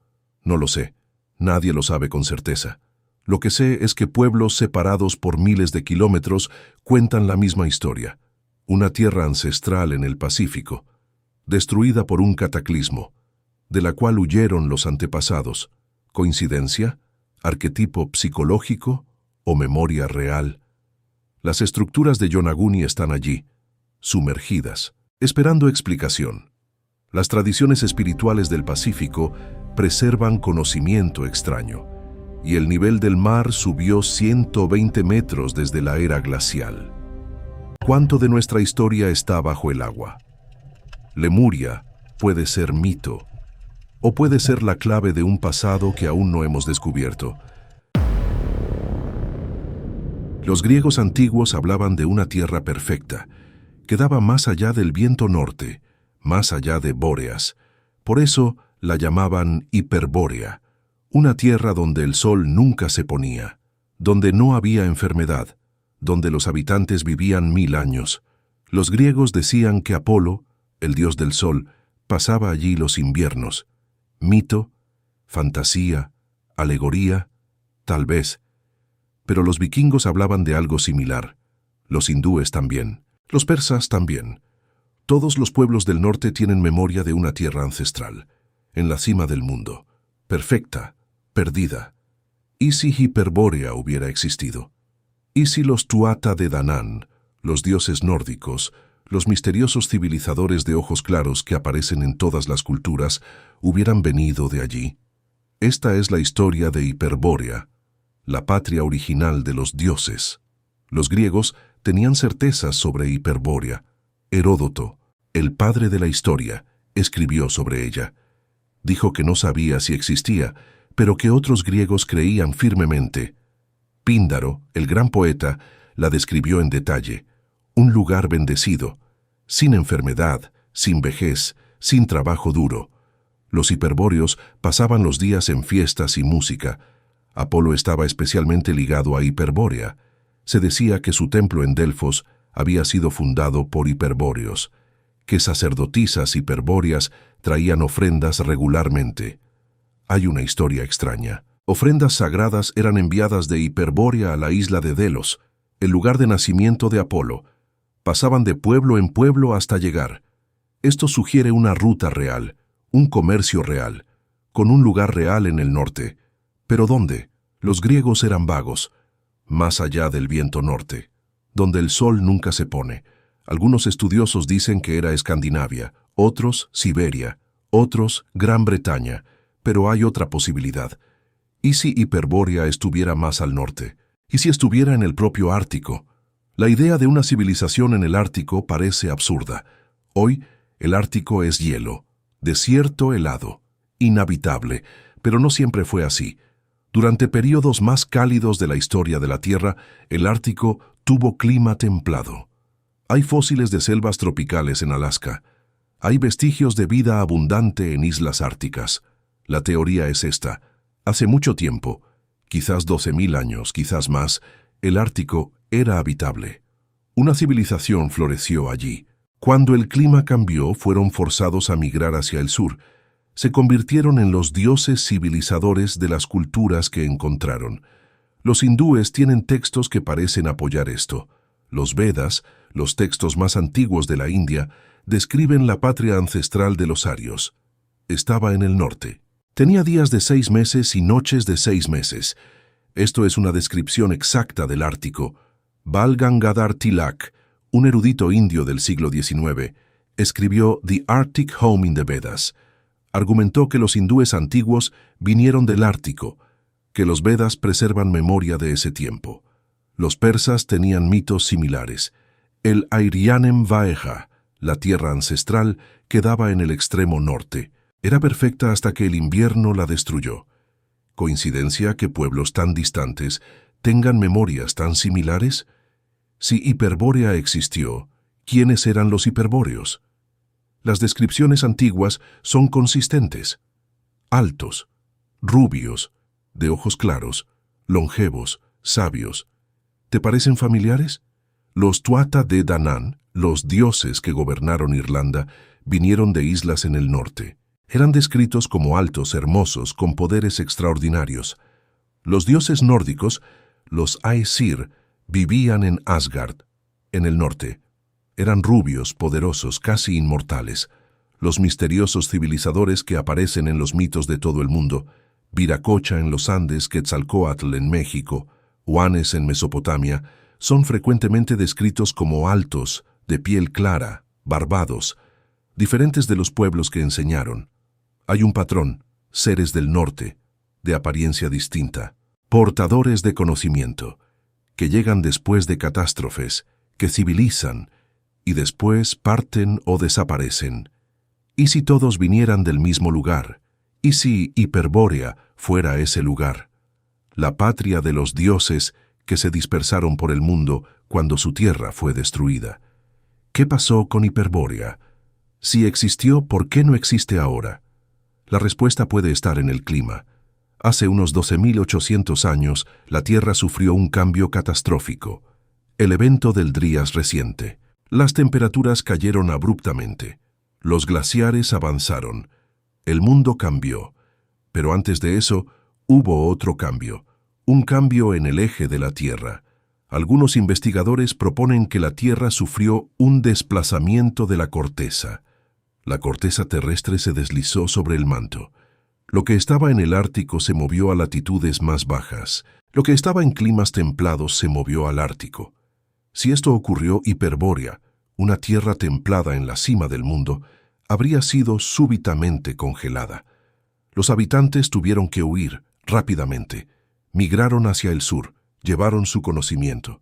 No lo sé. Nadie lo sabe con certeza. Lo que sé es que pueblos separados por miles de kilómetros cuentan la misma historia. Una tierra ancestral en el Pacífico, destruida por un cataclismo, de la cual huyeron los antepasados. ¿Coincidencia? ¿Arquetipo psicológico o memoria real? Las estructuras de Yonaguni están allí, sumergidas, esperando explicación. Las tradiciones espirituales del Pacífico preservan conocimiento extraño, y el nivel del mar subió 120 metros desde la era glacial. ¿Cuánto de nuestra historia está bajo el agua? Lemuria puede ser mito, o puede ser la clave de un pasado que aún no hemos descubierto. Los griegos antiguos hablaban de una tierra perfecta, que daba más allá del viento norte, más allá de Bóreas. Por eso la llamaban Hiperbórea, una tierra donde el sol nunca se ponía, donde no había enfermedad, donde los habitantes vivían 1000 años. Los griegos decían que Apolo, el dios del sol, pasaba allí los inviernos. Mito, fantasía, alegoría, tal vez. Pero los vikingos hablaban de algo similar. Los hindúes también. Los persas también. Todos los pueblos del norte tienen memoria de una tierra ancestral, en la cima del mundo, perfecta, perdida. ¿Y si Hiperbórea hubiera existido? ¿Y si los Tuatha de Danann, los dioses nórdicos, los misteriosos civilizadores de ojos claros que aparecen en todas las culturas, hubieran venido de allí? Esta es la historia de Hiperbórea, la patria original de los dioses. Los griegos tenían certezas sobre Hiperbórea. Heródoto, el padre de la historia, escribió sobre ella. Dijo que no sabía si existía, pero que otros griegos creían firmemente. Píndaro, el gran poeta, la describió en detalle. Un lugar bendecido, sin enfermedad, sin vejez, sin trabajo duro. Los hiperbóreos pasaban los días en fiestas y música. Apolo estaba especialmente ligado a Hiperbórea. Se decía que su templo en Delfos había sido fundado por hiperbóreos, que sacerdotisas hiperbóreas traían ofrendas regularmente. Hay una historia extraña. Ofrendas sagradas eran enviadas de Hiperbórea a la isla de Delos, el lugar de nacimiento de Apolo. Pasaban de pueblo en pueblo hasta llegar. Esto sugiere una ruta real, un comercio real, con un lugar real en el norte. ¿Pero dónde? Los griegos eran vagos, más allá del viento norte, donde el sol nunca se pone. Algunos estudiosos dicen que era Escandinavia, otros Siberia, otros Gran Bretaña, pero hay otra posibilidad. ¿Y si Hiperbórea estuviera más al norte? ¿Y si estuviera en el propio Ártico? La idea de una civilización en el Ártico parece absurda. Hoy, el Ártico es hielo, desierto helado, inhabitable, pero no siempre fue así. Durante periodos más cálidos de la historia de la Tierra, el Ártico tuvo clima templado. Hay fósiles de selvas tropicales en Alaska. Hay vestigios de vida abundante en islas árticas. La teoría es esta. Hace mucho tiempo, quizás 12.000 años, quizás más, el Ártico era habitable. Una civilización floreció allí. Cuando el clima cambió, fueron forzados a migrar hacia el sur. Se convirtieron en los dioses civilizadores de las culturas que encontraron. Los hindúes tienen textos que parecen apoyar esto. Los Vedas, los textos más antiguos de la India, describen la patria ancestral de los arios. Estaba en el norte. Tenía días de 6 meses y noches de 6 meses. Esto es una descripción exacta del Ártico. Bal Gangadhar Tilak, un erudito indio del siglo XIX, escribió The Arctic Home in the Vedas. Argumentó que los hindúes antiguos vinieron del Ártico, que los Vedas preservan memoria de ese tiempo. Los persas tenían mitos similares. El Airyanem Vaeja, la tierra ancestral, quedaba en el extremo norte. Era perfecta hasta que el invierno la destruyó. ¿Coincidencia que pueblos tan distantes tengan memorias tan similares? Si Hiperbórea existió, ¿quiénes eran los hiperbóreos? Las descripciones antiguas son consistentes. Altos, rubios, de ojos claros, longevos, sabios. ¿Te parecen familiares? Los Tuatha de Danann, los dioses que gobernaron Irlanda, vinieron de islas en el norte. Eran descritos como altos, hermosos, con poderes extraordinarios. Los dioses nórdicos, los Aesir, vivían en Asgard, en el norte. Eran rubios, poderosos, casi inmortales. Los misteriosos civilizadores que aparecen en los mitos de todo el mundo, Viracocha en los Andes, Quetzalcóatl en México, Oannes en Mesopotamia, son frecuentemente descritos como altos, de piel clara, barbados, diferentes de los pueblos que enseñaron. Hay un patrón, seres del norte, de apariencia distinta, portadores de conocimiento, que llegan después de catástrofes, que civilizan, y después parten o desaparecen. ¿Y si todos vinieran del mismo lugar? ¿Y si Hiperbórea fuera ese lugar? La patria de los dioses que se dispersaron por el mundo cuando su tierra fue destruida. ¿Qué pasó con Hiperbórea? Si existió, ¿por qué no existe ahora? La respuesta puede estar en el clima. Hace unos 12.800 años, la Tierra sufrió un cambio catastrófico. El evento del Drías reciente. Las temperaturas cayeron abruptamente. Los glaciares avanzaron. El mundo cambió. Pero antes de eso, hubo otro cambio. Un cambio en el eje de la Tierra. Algunos investigadores proponen que la Tierra sufrió un desplazamiento de la corteza. La corteza terrestre se deslizó sobre el manto. Lo que estaba en el Ártico se movió a latitudes más bajas. Lo que estaba en climas templados se movió al Ártico. Si esto ocurrió, Hiperbórea, una tierra templada en la cima del mundo, habría sido súbitamente congelada. Los habitantes tuvieron que huir rápidamente. Migraron hacia el sur, llevaron su conocimiento.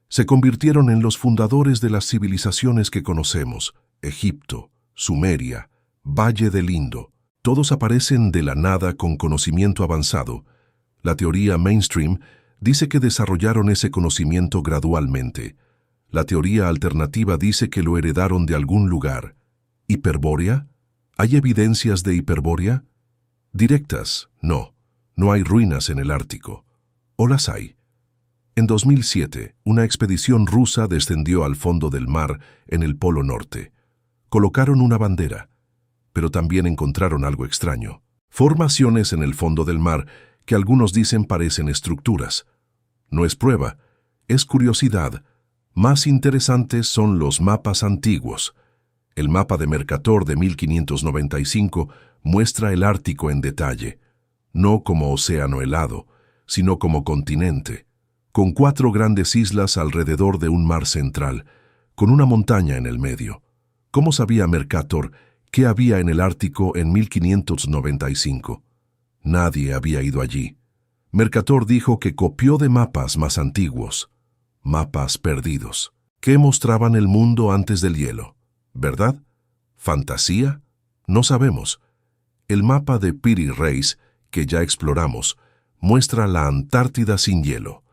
Se convirtieron en los fundadores de las civilizaciones que conocemos: Egipto, Sumeria, Valle del Indo. Todos aparecen de la nada con conocimiento avanzado. La teoría mainstream dice que desarrollaron ese conocimiento gradualmente. La teoría alternativa dice que lo heredaron de algún lugar. ¿Hiperbórea? ¿Hay evidencias de Hiperbórea? Directas, no. No hay ruinas en el Ártico. ¿O las hay? En 2007, una expedición rusa descendió al fondo del mar en el Polo Norte. Colocaron una bandera, pero también encontraron algo extraño. Formaciones en el fondo del mar que algunos dicen parecen estructuras. No es prueba, es curiosidad. Más interesantes son los mapas antiguos. El mapa de Mercator de 1595 muestra el Ártico en detalle, no como océano helado, sino como continente, con 4 grandes islas alrededor de un mar central, con una montaña en el medio. ¿Cómo sabía Mercator qué había en el Ártico en 1595? Nadie había ido allí. Mercator dijo que copió de mapas más antiguos, mapas perdidos, que mostraban el mundo antes del hielo. ¿Verdad? ¿Fantasía? No sabemos. El mapa de Piri Reis, que ya exploramos, muestra la Antártida sin hielo,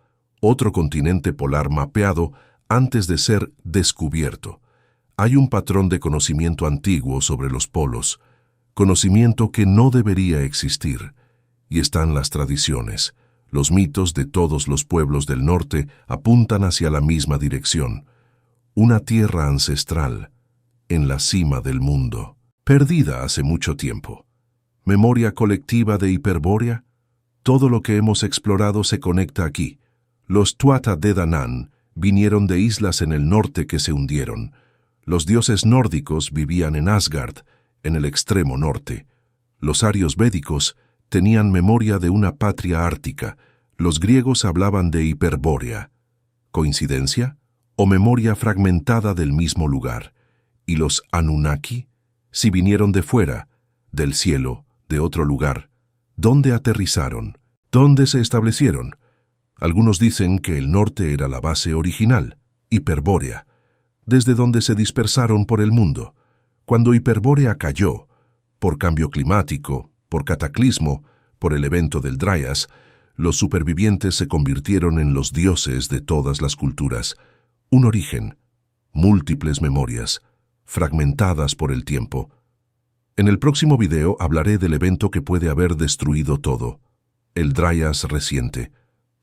otro continente polar mapeado antes de ser descubierto. Hay un patrón de conocimiento antiguo sobre los polos, conocimiento que no debería existir, y están las tradiciones. Los mitos de todos los pueblos del norte apuntan hacia la misma dirección. Una tierra ancestral, en la cima del mundo, perdida hace mucho tiempo. ¿Memoria colectiva de Hiperbórea? Todo lo que hemos explorado se conecta aquí. Los Tuatha de Danann vinieron de islas en el norte que se hundieron. Los dioses nórdicos vivían en Asgard, en el extremo norte. Los arios védicos tenían memoria de una patria ártica. Los griegos hablaban de Hiperbórea. ¿Coincidencia? ¿O memoria fragmentada del mismo lugar? ¿Y los Anunnaki? Si vinieron de fuera, del cielo, de otro lugar, ¿dónde aterrizaron? ¿Dónde se establecieron? Algunos dicen que el norte era la base original, Hiperbórea, desde donde se dispersaron por el mundo. Cuando Hiperbórea cayó, por cambio climático, por cataclismo, por el evento del Dryas, los supervivientes se convirtieron en los dioses de todas las culturas. Un origen, múltiples memorias, fragmentadas por el tiempo. En el próximo video hablaré del evento que puede haber destruido todo, el Dryas reciente,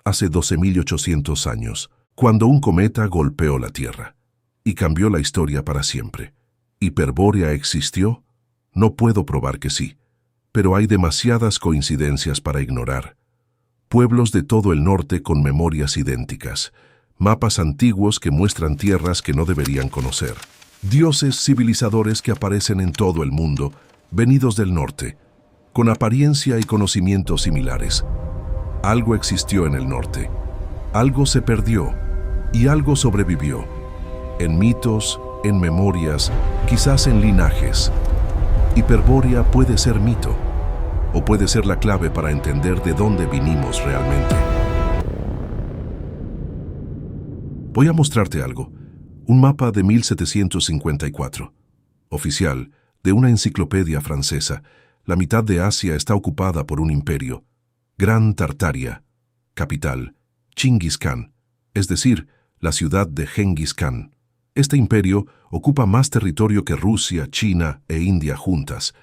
hace 12.800 años. Cuando un cometa golpeó la Tierra y cambió la historia para siempre. ¿Hiperbórea existió? No puedo probar que sí, pero hay demasiadas coincidencias para ignorar. Pueblos de todo el norte con memorias idénticas, mapas antiguos que muestran tierras que no deberían conocer, dioses civilizadores que aparecen en todo el mundo, venidos del norte, con apariencia y conocimientos similares. Algo existió en el norte, algo se perdió y algo sobrevivió. En mitos, en memorias, quizás en linajes. Hiperbórea puede ser mito, o puede ser la clave para entender de dónde vinimos realmente. Voy a mostrarte algo. Un mapa de 1754. Oficial, de una enciclopedia francesa. La mitad de Asia está ocupada por un imperio. Gran Tartaria. Capital, Chingis Khan, es decir, la ciudad de Gengis Khan. Este imperio ocupa más territorio que Rusia, China e India juntas.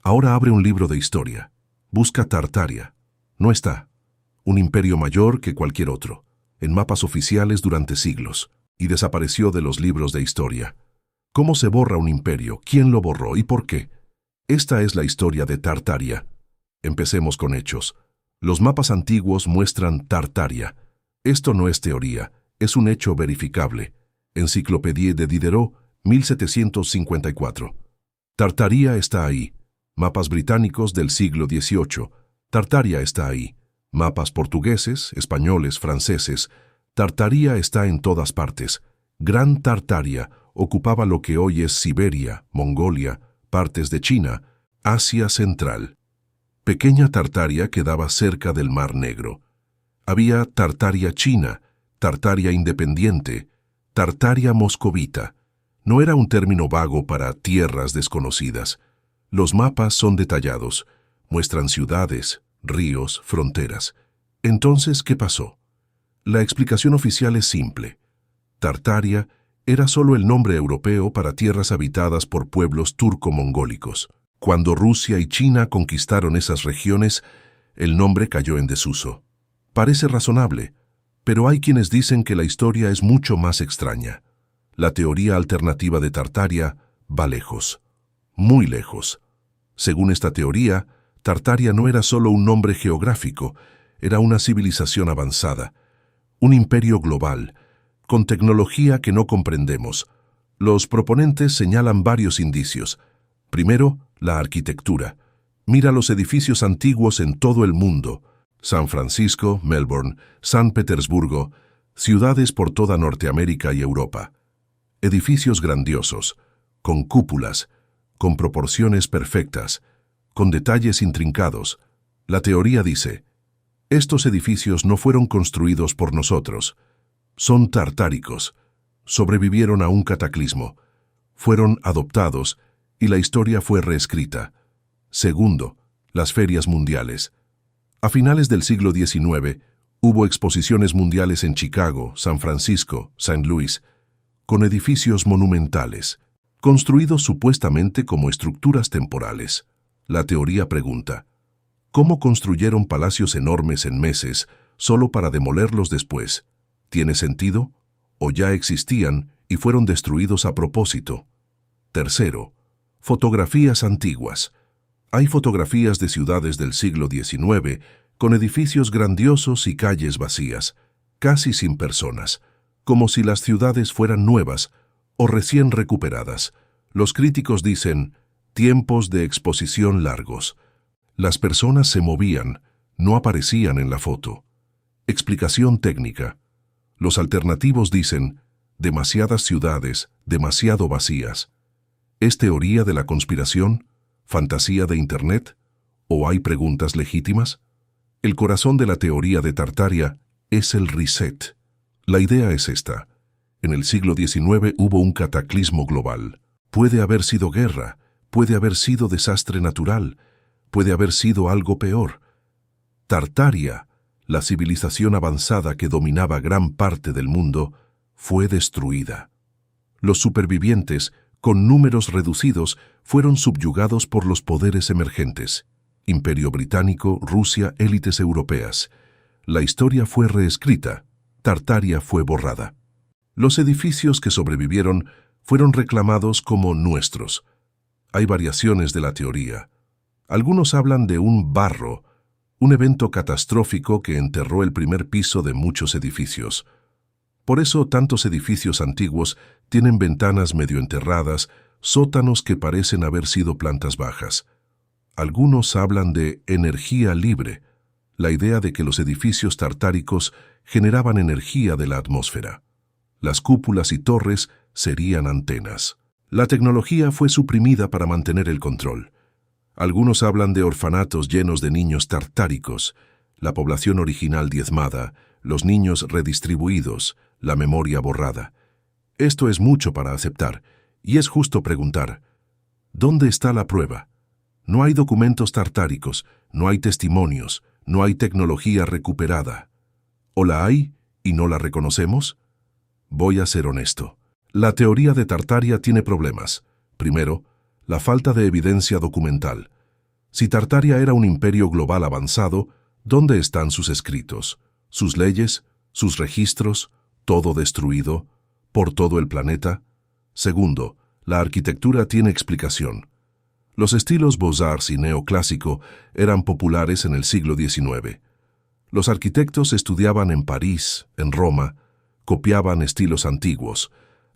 Ahora abre un libro de historia. Busca Tartaria. No está. Un imperio mayor que cualquier otro, en mapas oficiales durante siglos, y desapareció de los libros de historia. ¿Cómo se borra un imperio? ¿Quién lo borró y por qué? Esta es la historia de Tartaria. Empecemos con hechos. Los mapas antiguos muestran Tartaria. Esto no es teoría, es un hecho verificable. Enciclopédie de Diderot, 1754. Tartaria está ahí. Mapas británicos del siglo XVIII. Tartaria está ahí. Mapas portugueses, españoles, franceses. Tartaria está en todas partes. Gran Tartaria ocupaba lo que hoy es Siberia, Mongolia, partes de China, Asia Central. Pequeña Tartaria quedaba cerca del Mar Negro. Había Tartaria China, Tartaria Independiente, Tartaria Moscovita. No era un término vago para tierras desconocidas. Los mapas son detallados, muestran ciudades, ríos, fronteras. Entonces, ¿qué pasó? La explicación oficial es simple. Tartaria era solo el nombre europeo para tierras habitadas por pueblos turco-mongólicos. Cuando Rusia y China conquistaron esas regiones, el nombre cayó en desuso. Parece razonable, pero hay quienes dicen que la historia es mucho más extraña. La teoría alternativa de Tartaria va lejos, muy lejos. Según esta teoría, Tartaria no era solo un nombre geográfico, era una civilización avanzada, un imperio global, con tecnología que no comprendemos. Los proponentes señalan varios indicios. Primero, la arquitectura. Mira los edificios antiguos en todo el mundo. San Francisco, Melbourne, San Petersburgo, ciudades por toda Norteamérica y Europa. Edificios grandiosos, con cúpulas, con proporciones perfectas, con detalles intrincados. La teoría dice, estos edificios no fueron construidos por nosotros. Son tartáricos. Sobrevivieron a un cataclismo. Fueron adoptados y la historia fue reescrita. Segundo, las ferias mundiales. A finales del siglo XIX, hubo exposiciones mundiales en Chicago, San Francisco, St. Louis, con edificios monumentales, construidos supuestamente como estructuras temporales. La teoría pregunta, ¿cómo construyeron palacios enormes en meses solo para demolerlos después? ¿Tiene sentido? ¿O ya existían y fueron destruidos a propósito? Tercero, fotografías antiguas. Hay fotografías de ciudades del siglo XIX con edificios grandiosos y calles vacías, casi sin personas, como si las ciudades fueran nuevas o recién recuperadas. Los críticos dicen, tiempos de exposición largos. Las personas se movían, no aparecían en la foto. Explicación técnica. Los alternativos dicen, demasiadas ciudades, demasiado vacías. ¿Es teoría de la conspiración? ¿Fantasía de Internet? ¿O hay preguntas legítimas? El corazón de la teoría de Tartaria es el reset. La idea es esta. En el siglo XIX hubo un cataclismo global. Puede haber sido guerra, puede haber sido desastre natural, puede haber sido algo peor. Tartaria, la civilización avanzada que dominaba gran parte del mundo, fue destruida. Los supervivientes, con números reducidos, fueron subyugados por los poderes emergentes. Imperio Británico, Rusia, élites europeas. La historia fue reescrita. Tartaria fue borrada. Los edificios que sobrevivieron fueron reclamados como nuestros. Hay variaciones de la teoría. Algunos hablan de un barro, un evento catastrófico que enterró el primer piso de muchos edificios. Por eso tantos edificios antiguos tienen ventanas medio enterradas, sótanos que parecen haber sido plantas bajas. Algunos hablan de energía libre, la idea de que los edificios tartáricos generaban energía de la atmósfera. Las cúpulas y torres serían antenas. La tecnología fue suprimida para mantener el control. Algunos hablan de orfanatos llenos de niños tartáricos, la población original diezmada, los niños redistribuidos, la memoria borrada. Esto es mucho para aceptar, y es justo preguntar, ¿dónde está la prueba? No hay documentos tartáricos, no hay testimonios, no hay tecnología recuperada. ¿O la hay y no la reconocemos? Voy a ser honesto. La teoría de Tartaria tiene problemas. Primero, la falta de evidencia documental. Si Tartaria era un imperio global avanzado, ¿dónde están sus escritos, sus leyes, sus registros, todo destruido, por todo el planeta? Segundo, la arquitectura tiene explicación. Los estilos Beaux-Arts y neoclásico eran populares en el siglo XIX. Los arquitectos estudiaban en París, en Roma, copiaban estilos antiguos.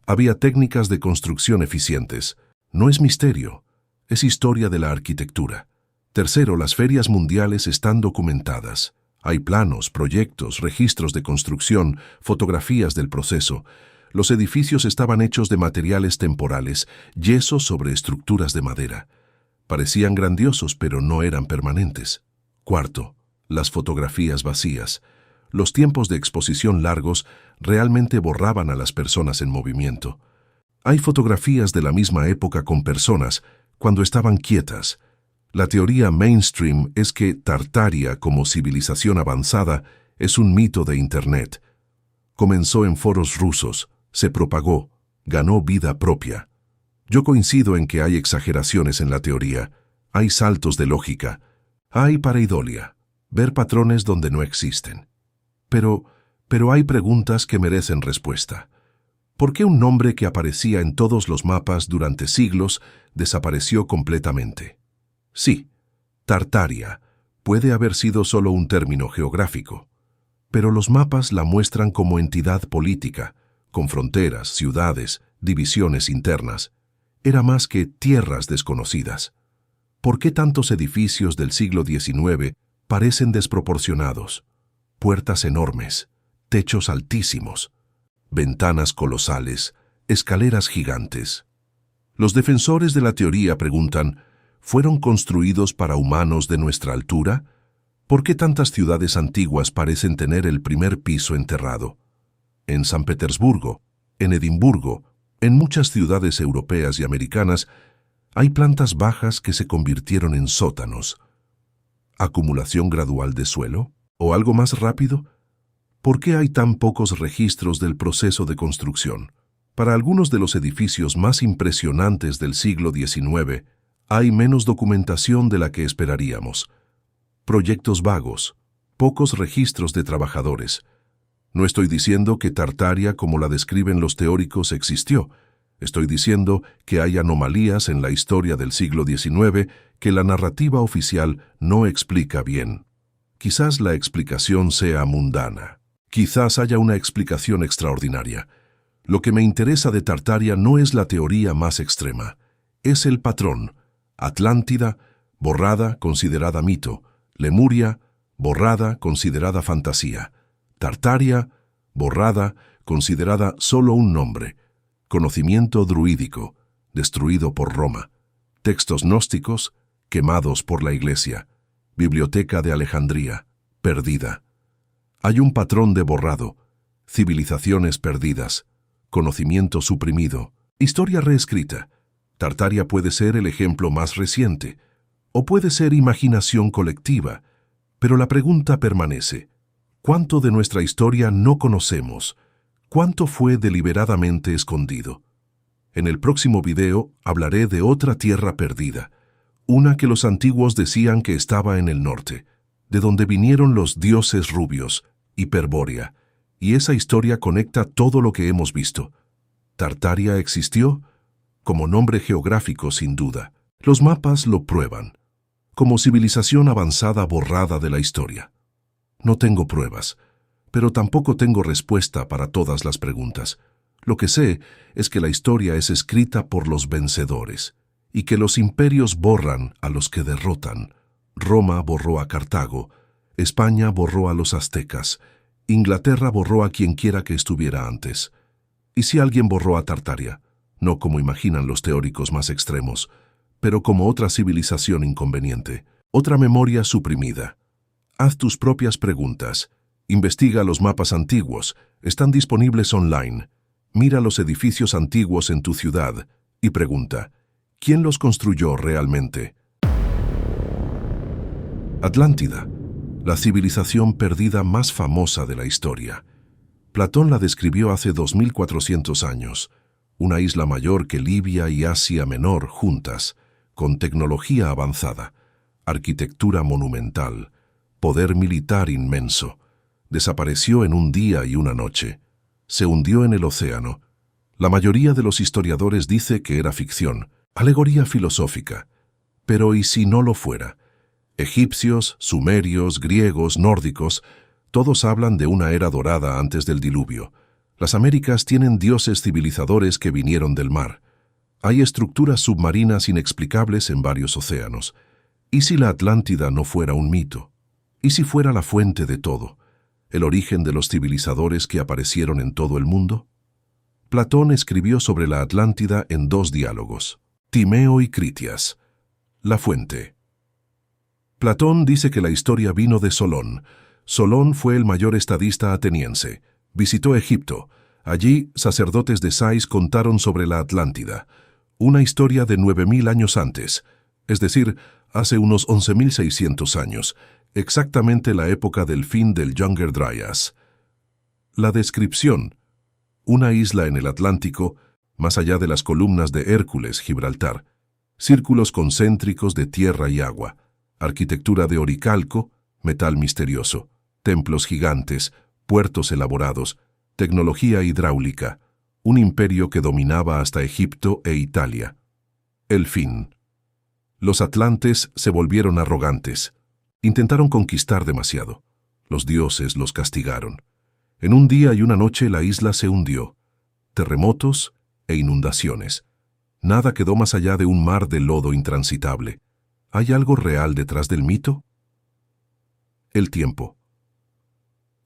Había técnicas de construcción eficientes. No es misterio, es historia de la arquitectura. Tercero, las ferias mundiales están documentadas. Hay planos, proyectos, registros de construcción, fotografías del proceso. Los edificios estaban hechos de materiales temporales, yeso sobre estructuras de madera. Parecían grandiosos, pero no eran permanentes. Cuarto, las fotografías vacías. Los tiempos de exposición largos realmente borraban a las personas en movimiento. Hay fotografías de la misma época con personas cuando estaban quietas. La teoría mainstream es que Tartaria, como civilización avanzada, es un mito de Internet. Comenzó en foros rusos, se propagó, ganó vida propia. Yo coincido en que hay exageraciones en la teoría, hay saltos de lógica, hay pareidolia, ver patrones donde no existen. Pero hay preguntas que merecen respuesta. ¿Por qué un nombre que aparecía en todos los mapas durante siglos desapareció completamente? Sí, Tartaria puede haber sido solo un término geográfico, pero los mapas la muestran como entidad política, con fronteras, ciudades, divisiones internas. Era más que tierras desconocidas. ¿Por qué tantos edificios del siglo XIX parecen desproporcionados? Puertas enormes, techos altísimos, ventanas colosales, escaleras gigantes. Los defensores de la teoría preguntan, ¿fueron construidos para humanos de nuestra altura? ¿Por qué tantas ciudades antiguas parecen tener el primer piso enterrado? En San Petersburgo, en Edimburgo, en muchas ciudades europeas y americanas, hay plantas bajas que se convirtieron en sótanos. ¿Acumulación gradual de suelo? ¿O algo más rápido? ¿Por qué hay tan pocos registros del proceso de construcción? Para algunos de los edificios más impresionantes del siglo XIX, hay menos documentación de la que esperaríamos. Proyectos vagos, pocos registros de trabajadores. No estoy diciendo que Tartaria, como la describen los teóricos, existió. Estoy diciendo que hay anomalías en la historia del siglo XIX que la narrativa oficial no explica bien. Quizás la explicación sea mundana. Quizás haya una explicación extraordinaria. Lo que me interesa de Tartaria no es la teoría más extrema. Es el patrón. Atlántida, borrada, considerada mito. Lemuria, borrada, considerada fantasía. Tartaria, borrada, considerada solo un nombre. Conocimiento druídico, destruido por Roma. Textos gnósticos, quemados por la Iglesia. Biblioteca de Alejandría, perdida. Hay un patrón de borrado, civilizaciones perdidas, conocimiento suprimido, historia reescrita. Tartaria puede ser el ejemplo más reciente, o puede ser imaginación colectiva, pero la pregunta permanece. ¿Cuánto de nuestra historia no conocemos? ¿Cuánto fue deliberadamente escondido? En el próximo video hablaré de otra tierra perdida, una que los antiguos decían que estaba en el norte, de donde vinieron los dioses rubios, Hiperbórea, y esa historia conecta todo lo que hemos visto. ¿Tartaria existió? Como nombre geográfico, sin duda. Los mapas lo prueban. Como civilización avanzada borrada de la historia. No tengo pruebas, pero tampoco tengo respuesta para todas las preguntas. Lo que sé es que la historia es escrita por los vencedores, y que los imperios borran a los que derrotan. Roma borró a Cartago, España borró a los aztecas, Inglaterra borró a quien quiera que estuviera antes. ¿Y si alguien borró a Tartaria? No como imaginan los teóricos más extremos, pero como otra civilización inconveniente, otra memoria suprimida. Haz tus propias preguntas. Investiga los mapas antiguos, están disponibles online. Mira los edificios antiguos en tu ciudad y pregunta, ¿quién los construyó realmente? Atlántida, la civilización perdida más famosa de la historia. Platón la describió hace 2400 años, una isla mayor que Libia y Asia Menor juntas, con tecnología avanzada, arquitectura monumental, poder militar inmenso. Desapareció en un día y una noche. Se hundió en el océano. La mayoría de los historiadores dice que era ficción, alegoría filosófica. Pero ¿y si no lo fuera? Egipcios, sumerios, griegos, nórdicos, todos hablan de una era dorada antes del diluvio. Las Américas tienen dioses civilizadores que vinieron del mar. Hay estructuras submarinas inexplicables en varios océanos. ¿Y si la Atlántida no fuera un mito? ¿Y si fuera la fuente de todo? ¿El origen de los civilizadores que aparecieron en todo el mundo? Platón escribió sobre la Atlántida en 2 diálogos, Timeo y Critias. La fuente. Platón dice que la historia vino de Solón. Solón fue el mayor estadista ateniense. Visitó Egipto. Allí, sacerdotes de Sais contaron sobre la Atlántida, una historia de 9000 años antes, es decir, hace unos 11.600 años, exactamente la época del fin del Younger Dryas. La descripción: una isla en el Atlántico, más allá de las columnas de Hércules, Gibraltar, círculos concéntricos de tierra y agua, arquitectura de oricalco, metal misterioso, templos gigantes, puertos elaborados, tecnología hidráulica, un imperio que dominaba hasta Egipto e Italia. El fin. Los atlantes se volvieron arrogantes. Intentaron conquistar demasiado. Los dioses los castigaron. En un día y una noche la isla se hundió. Terremotos e inundaciones. Nada quedó más allá de un mar de lodo intransitable. ¿Hay algo real detrás del mito? El tiempo.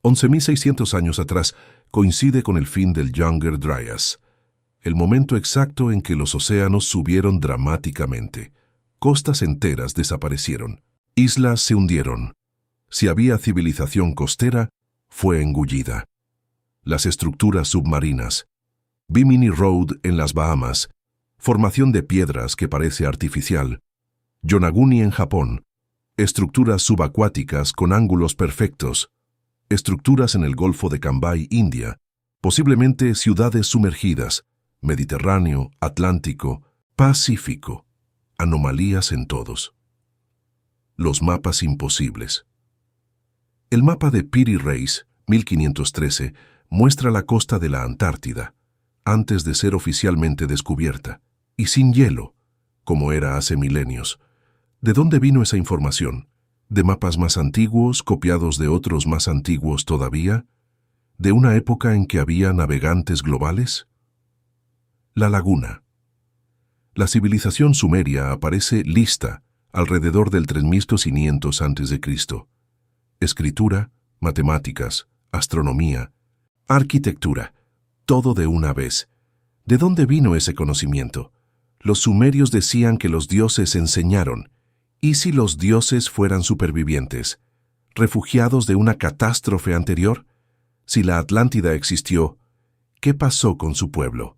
11.600 años atrás coincide con el fin del Younger Dryas, el momento exacto en que los océanos subieron dramáticamente. Costas enteras desaparecieron. Islas se hundieron. Si había civilización costera, fue engullida. Las estructuras submarinas. Bimini Road en las Bahamas. Formación de piedras que parece artificial. Yonaguni en Japón. Estructuras subacuáticas con ángulos perfectos. Estructuras en el Golfo de Cambay, India. Posiblemente ciudades sumergidas. Mediterráneo, Atlántico, Pacífico. Anomalías en todos. Los mapas imposibles. El mapa de Piri Reis, 1513, muestra la costa de la Antártida, antes de ser oficialmente descubierta, y sin hielo, como era hace milenios. ¿De dónde vino esa información? ¿De mapas más antiguos, copiados de otros más antiguos todavía? ¿De una época en que había navegantes globales? La laguna. La civilización sumeria aparece lista alrededor del 3500 a.C. Escritura, matemáticas, astronomía, arquitectura, todo de una vez. ¿De dónde vino ese conocimiento? Los sumerios decían que los dioses enseñaron. ¿Y si los dioses fueran supervivientes, refugiados de una catástrofe anterior? Si la Atlántida existió, ¿qué pasó con su pueblo?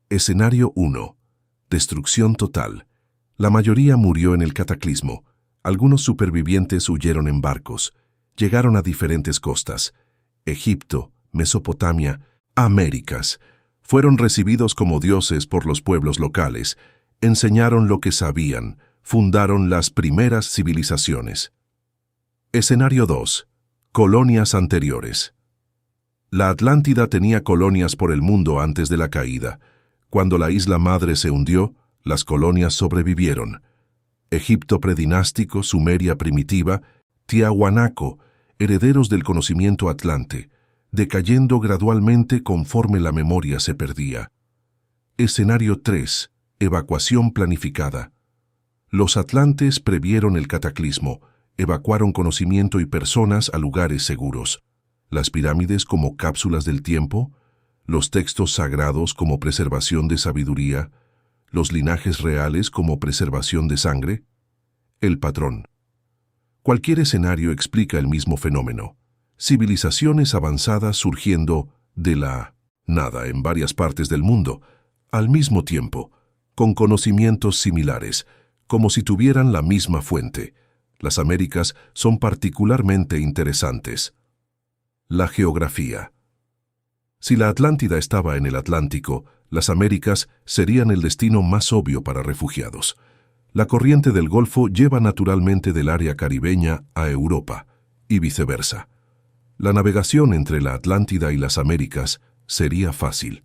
Escenario 1. Destrucción total. La mayoría murió en el cataclismo. Algunos supervivientes huyeron en barcos. Llegaron a diferentes costas. Egipto, Mesopotamia, Américas. Fueron recibidos como dioses por los pueblos locales. Enseñaron lo que sabían. Fundaron las primeras civilizaciones. Escenario 2. Colonias anteriores. La Atlántida tenía colonias por el mundo antes de la caída. Cuando la isla madre se hundió, las colonias sobrevivieron. Egipto predinástico, Sumeria primitiva, Tiahuanaco, herederos del conocimiento atlante, decayendo gradualmente conforme la memoria se perdía. Escenario 3. Evacuación planificada. Los atlantes previeron el cataclismo, evacuaron conocimiento y personas a lugares seguros. Las pirámides como cápsulas del tiempo, los textos sagrados como preservación de sabiduría, los linajes reales como preservación de sangre. El patrón. Cualquier escenario explica el mismo fenómeno. Civilizaciones avanzadas surgiendo de la nada en varias partes del mundo, al mismo tiempo, con conocimientos similares, como si tuvieran la misma fuente. Las Américas son particularmente interesantes. La geografía. Si la Atlántida estaba en el Atlántico, las Américas serían el destino más obvio para refugiados. La corriente del Golfo lleva naturalmente del área caribeña a Europa, y viceversa. La navegación entre la Atlántida y las Américas sería fácil.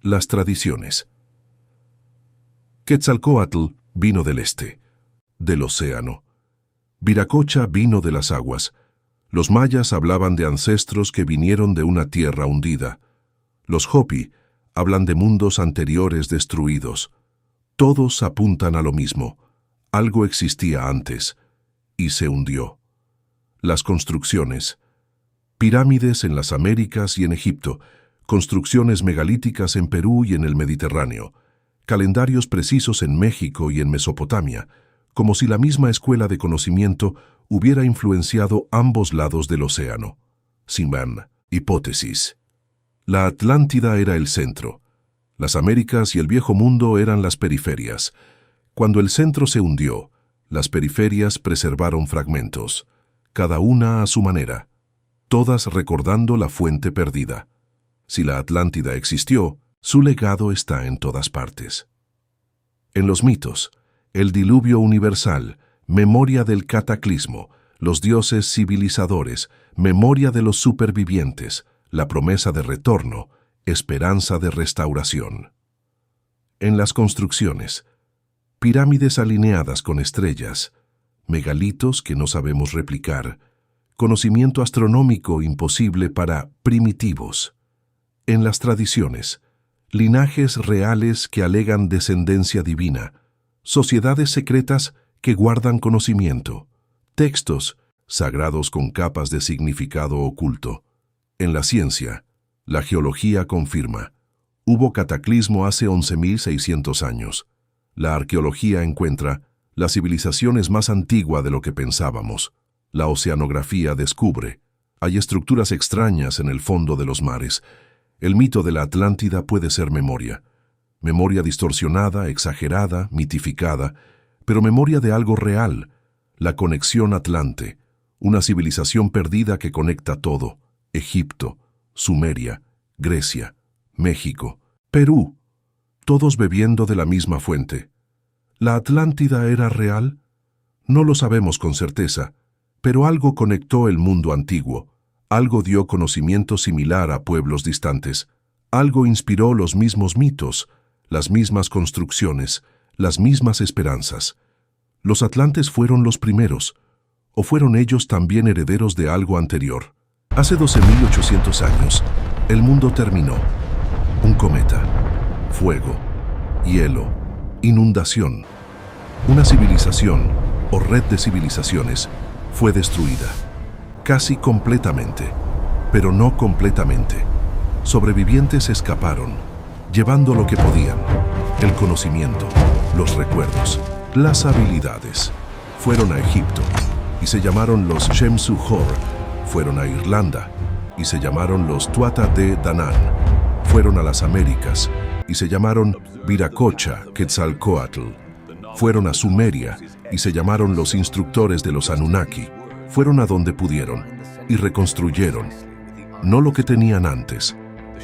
Las tradiciones. Quetzalcóatl vino del este, del océano. Viracocha vino de las aguas. Los mayas hablaban de ancestros que vinieron de una tierra hundida. Los Hopi hablan de mundos anteriores destruidos. Todos apuntan a lo mismo. Algo existía antes y se hundió. Las construcciones. Pirámides en las Américas y en Egipto, construcciones megalíticas en Perú y en el Mediterráneo, calendarios precisos en México y en Mesopotamia, como si la misma escuela de conocimiento hubiera influenciado ambos lados del océano. Simán, hipótesis. La Atlántida era el centro. Las Américas y el Viejo Mundo eran las periferias. Cuando el centro se hundió, las periferias preservaron fragmentos, cada una a su manera, todas recordando la fuente perdida. Si la Atlántida existió, su legado está en todas partes. En los mitos, el diluvio universal, memoria del cataclismo, los dioses civilizadores, memoria de los supervivientes, la promesa de retorno, esperanza de restauración. En las construcciones, pirámides alineadas con estrellas, megalitos que no sabemos replicar, conocimiento astronómico imposible para primitivos. En las tradiciones, linajes reales que alegan descendencia divina, sociedades secretas que guardan conocimiento, textos sagrados con capas de significado oculto. En la ciencia, la geología confirma, hubo cataclismo hace 11.600 años. La arqueología encuentra, la civilización es más antigua de lo que pensábamos. La oceanografía descubre, hay estructuras extrañas en el fondo de los mares. El mito de la Atlántida puede ser memoria. Memoria distorsionada, exagerada, mitificada, pero memoria de algo real, la conexión atlante, una civilización perdida que conecta todo, Egipto, Sumeria, Grecia, México, Perú, todos bebiendo de la misma fuente. ¿La Atlántida era real? No lo sabemos con certeza, pero algo conectó el mundo antiguo, algo dio conocimiento similar a pueblos distantes, algo inspiró los mismos mitos, las mismas construcciones, las mismas esperanzas. ¿Los atlantes fueron los primeros, o fueron ellos también herederos de algo anterior? Hace 12.800 años, el mundo terminó. Un cometa, fuego, hielo, inundación. Una civilización, o red de civilizaciones, fue destruida. Casi completamente, pero no completamente. Sobrevivientes escaparon, llevando lo que podían, el conocimiento, los recuerdos, las habilidades. Fueron a Egipto, y se llamaron los Shemsu-Hor. Fueron a Irlanda, y se llamaron los Tuatha de Danann. Fueron a las Américas, y se llamaron Viracocha, Quetzalcóatl. Fueron a Sumeria, y se llamaron los instructores de los Anunnaki. Fueron a donde pudieron, y reconstruyeron. No lo que tenían antes.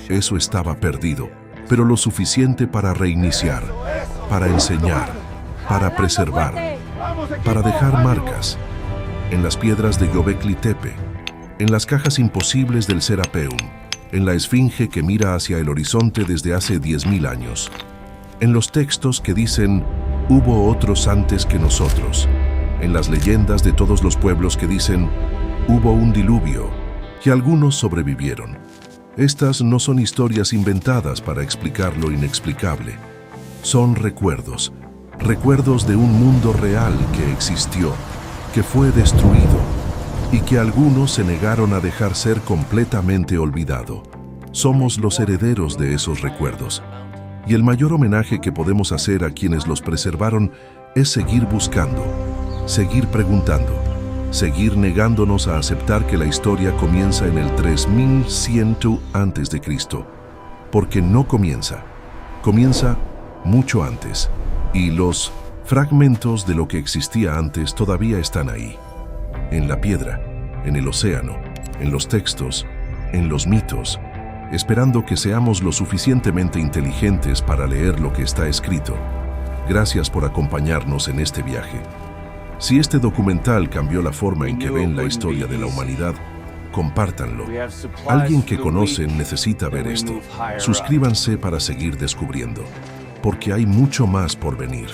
Eso estaba perdido, pero lo suficiente para reiniciar, para enseñar, para preservar, para dejar marcas. En las piedras de Göbekli Tepe, en las cajas imposibles del Serapeum, en la esfinge que mira hacia el horizonte desde hace 10.000 años, en los textos que dicen «Hubo otros antes que nosotros», en las leyendas de todos los pueblos que dicen «Hubo un diluvio» y algunos sobrevivieron. Estas no son historias inventadas para explicar lo inexplicable. Son recuerdos, recuerdos de un mundo real que existió, que fue destruido y que algunos se negaron a dejar ser completamente olvidado. Somos los herederos de esos recuerdos. Y el mayor homenaje que podemos hacer a quienes los preservaron es seguir buscando, seguir preguntando, seguir negándonos a aceptar que la historia comienza en el 3100 a.C., porque no comienza, comienza mucho antes, y los fragmentos de lo que existía antes todavía están ahí, en la piedra, en el océano, en los textos, en los mitos, esperando que seamos lo suficientemente inteligentes para leer lo que está escrito. Gracias por acompañarnos en este viaje. Si este documental cambió la forma en que ven la historia de la humanidad, compártanlo. Alguien que conocen necesita ver esto. Suscríbanse para seguir descubriendo, porque hay mucho más por venir.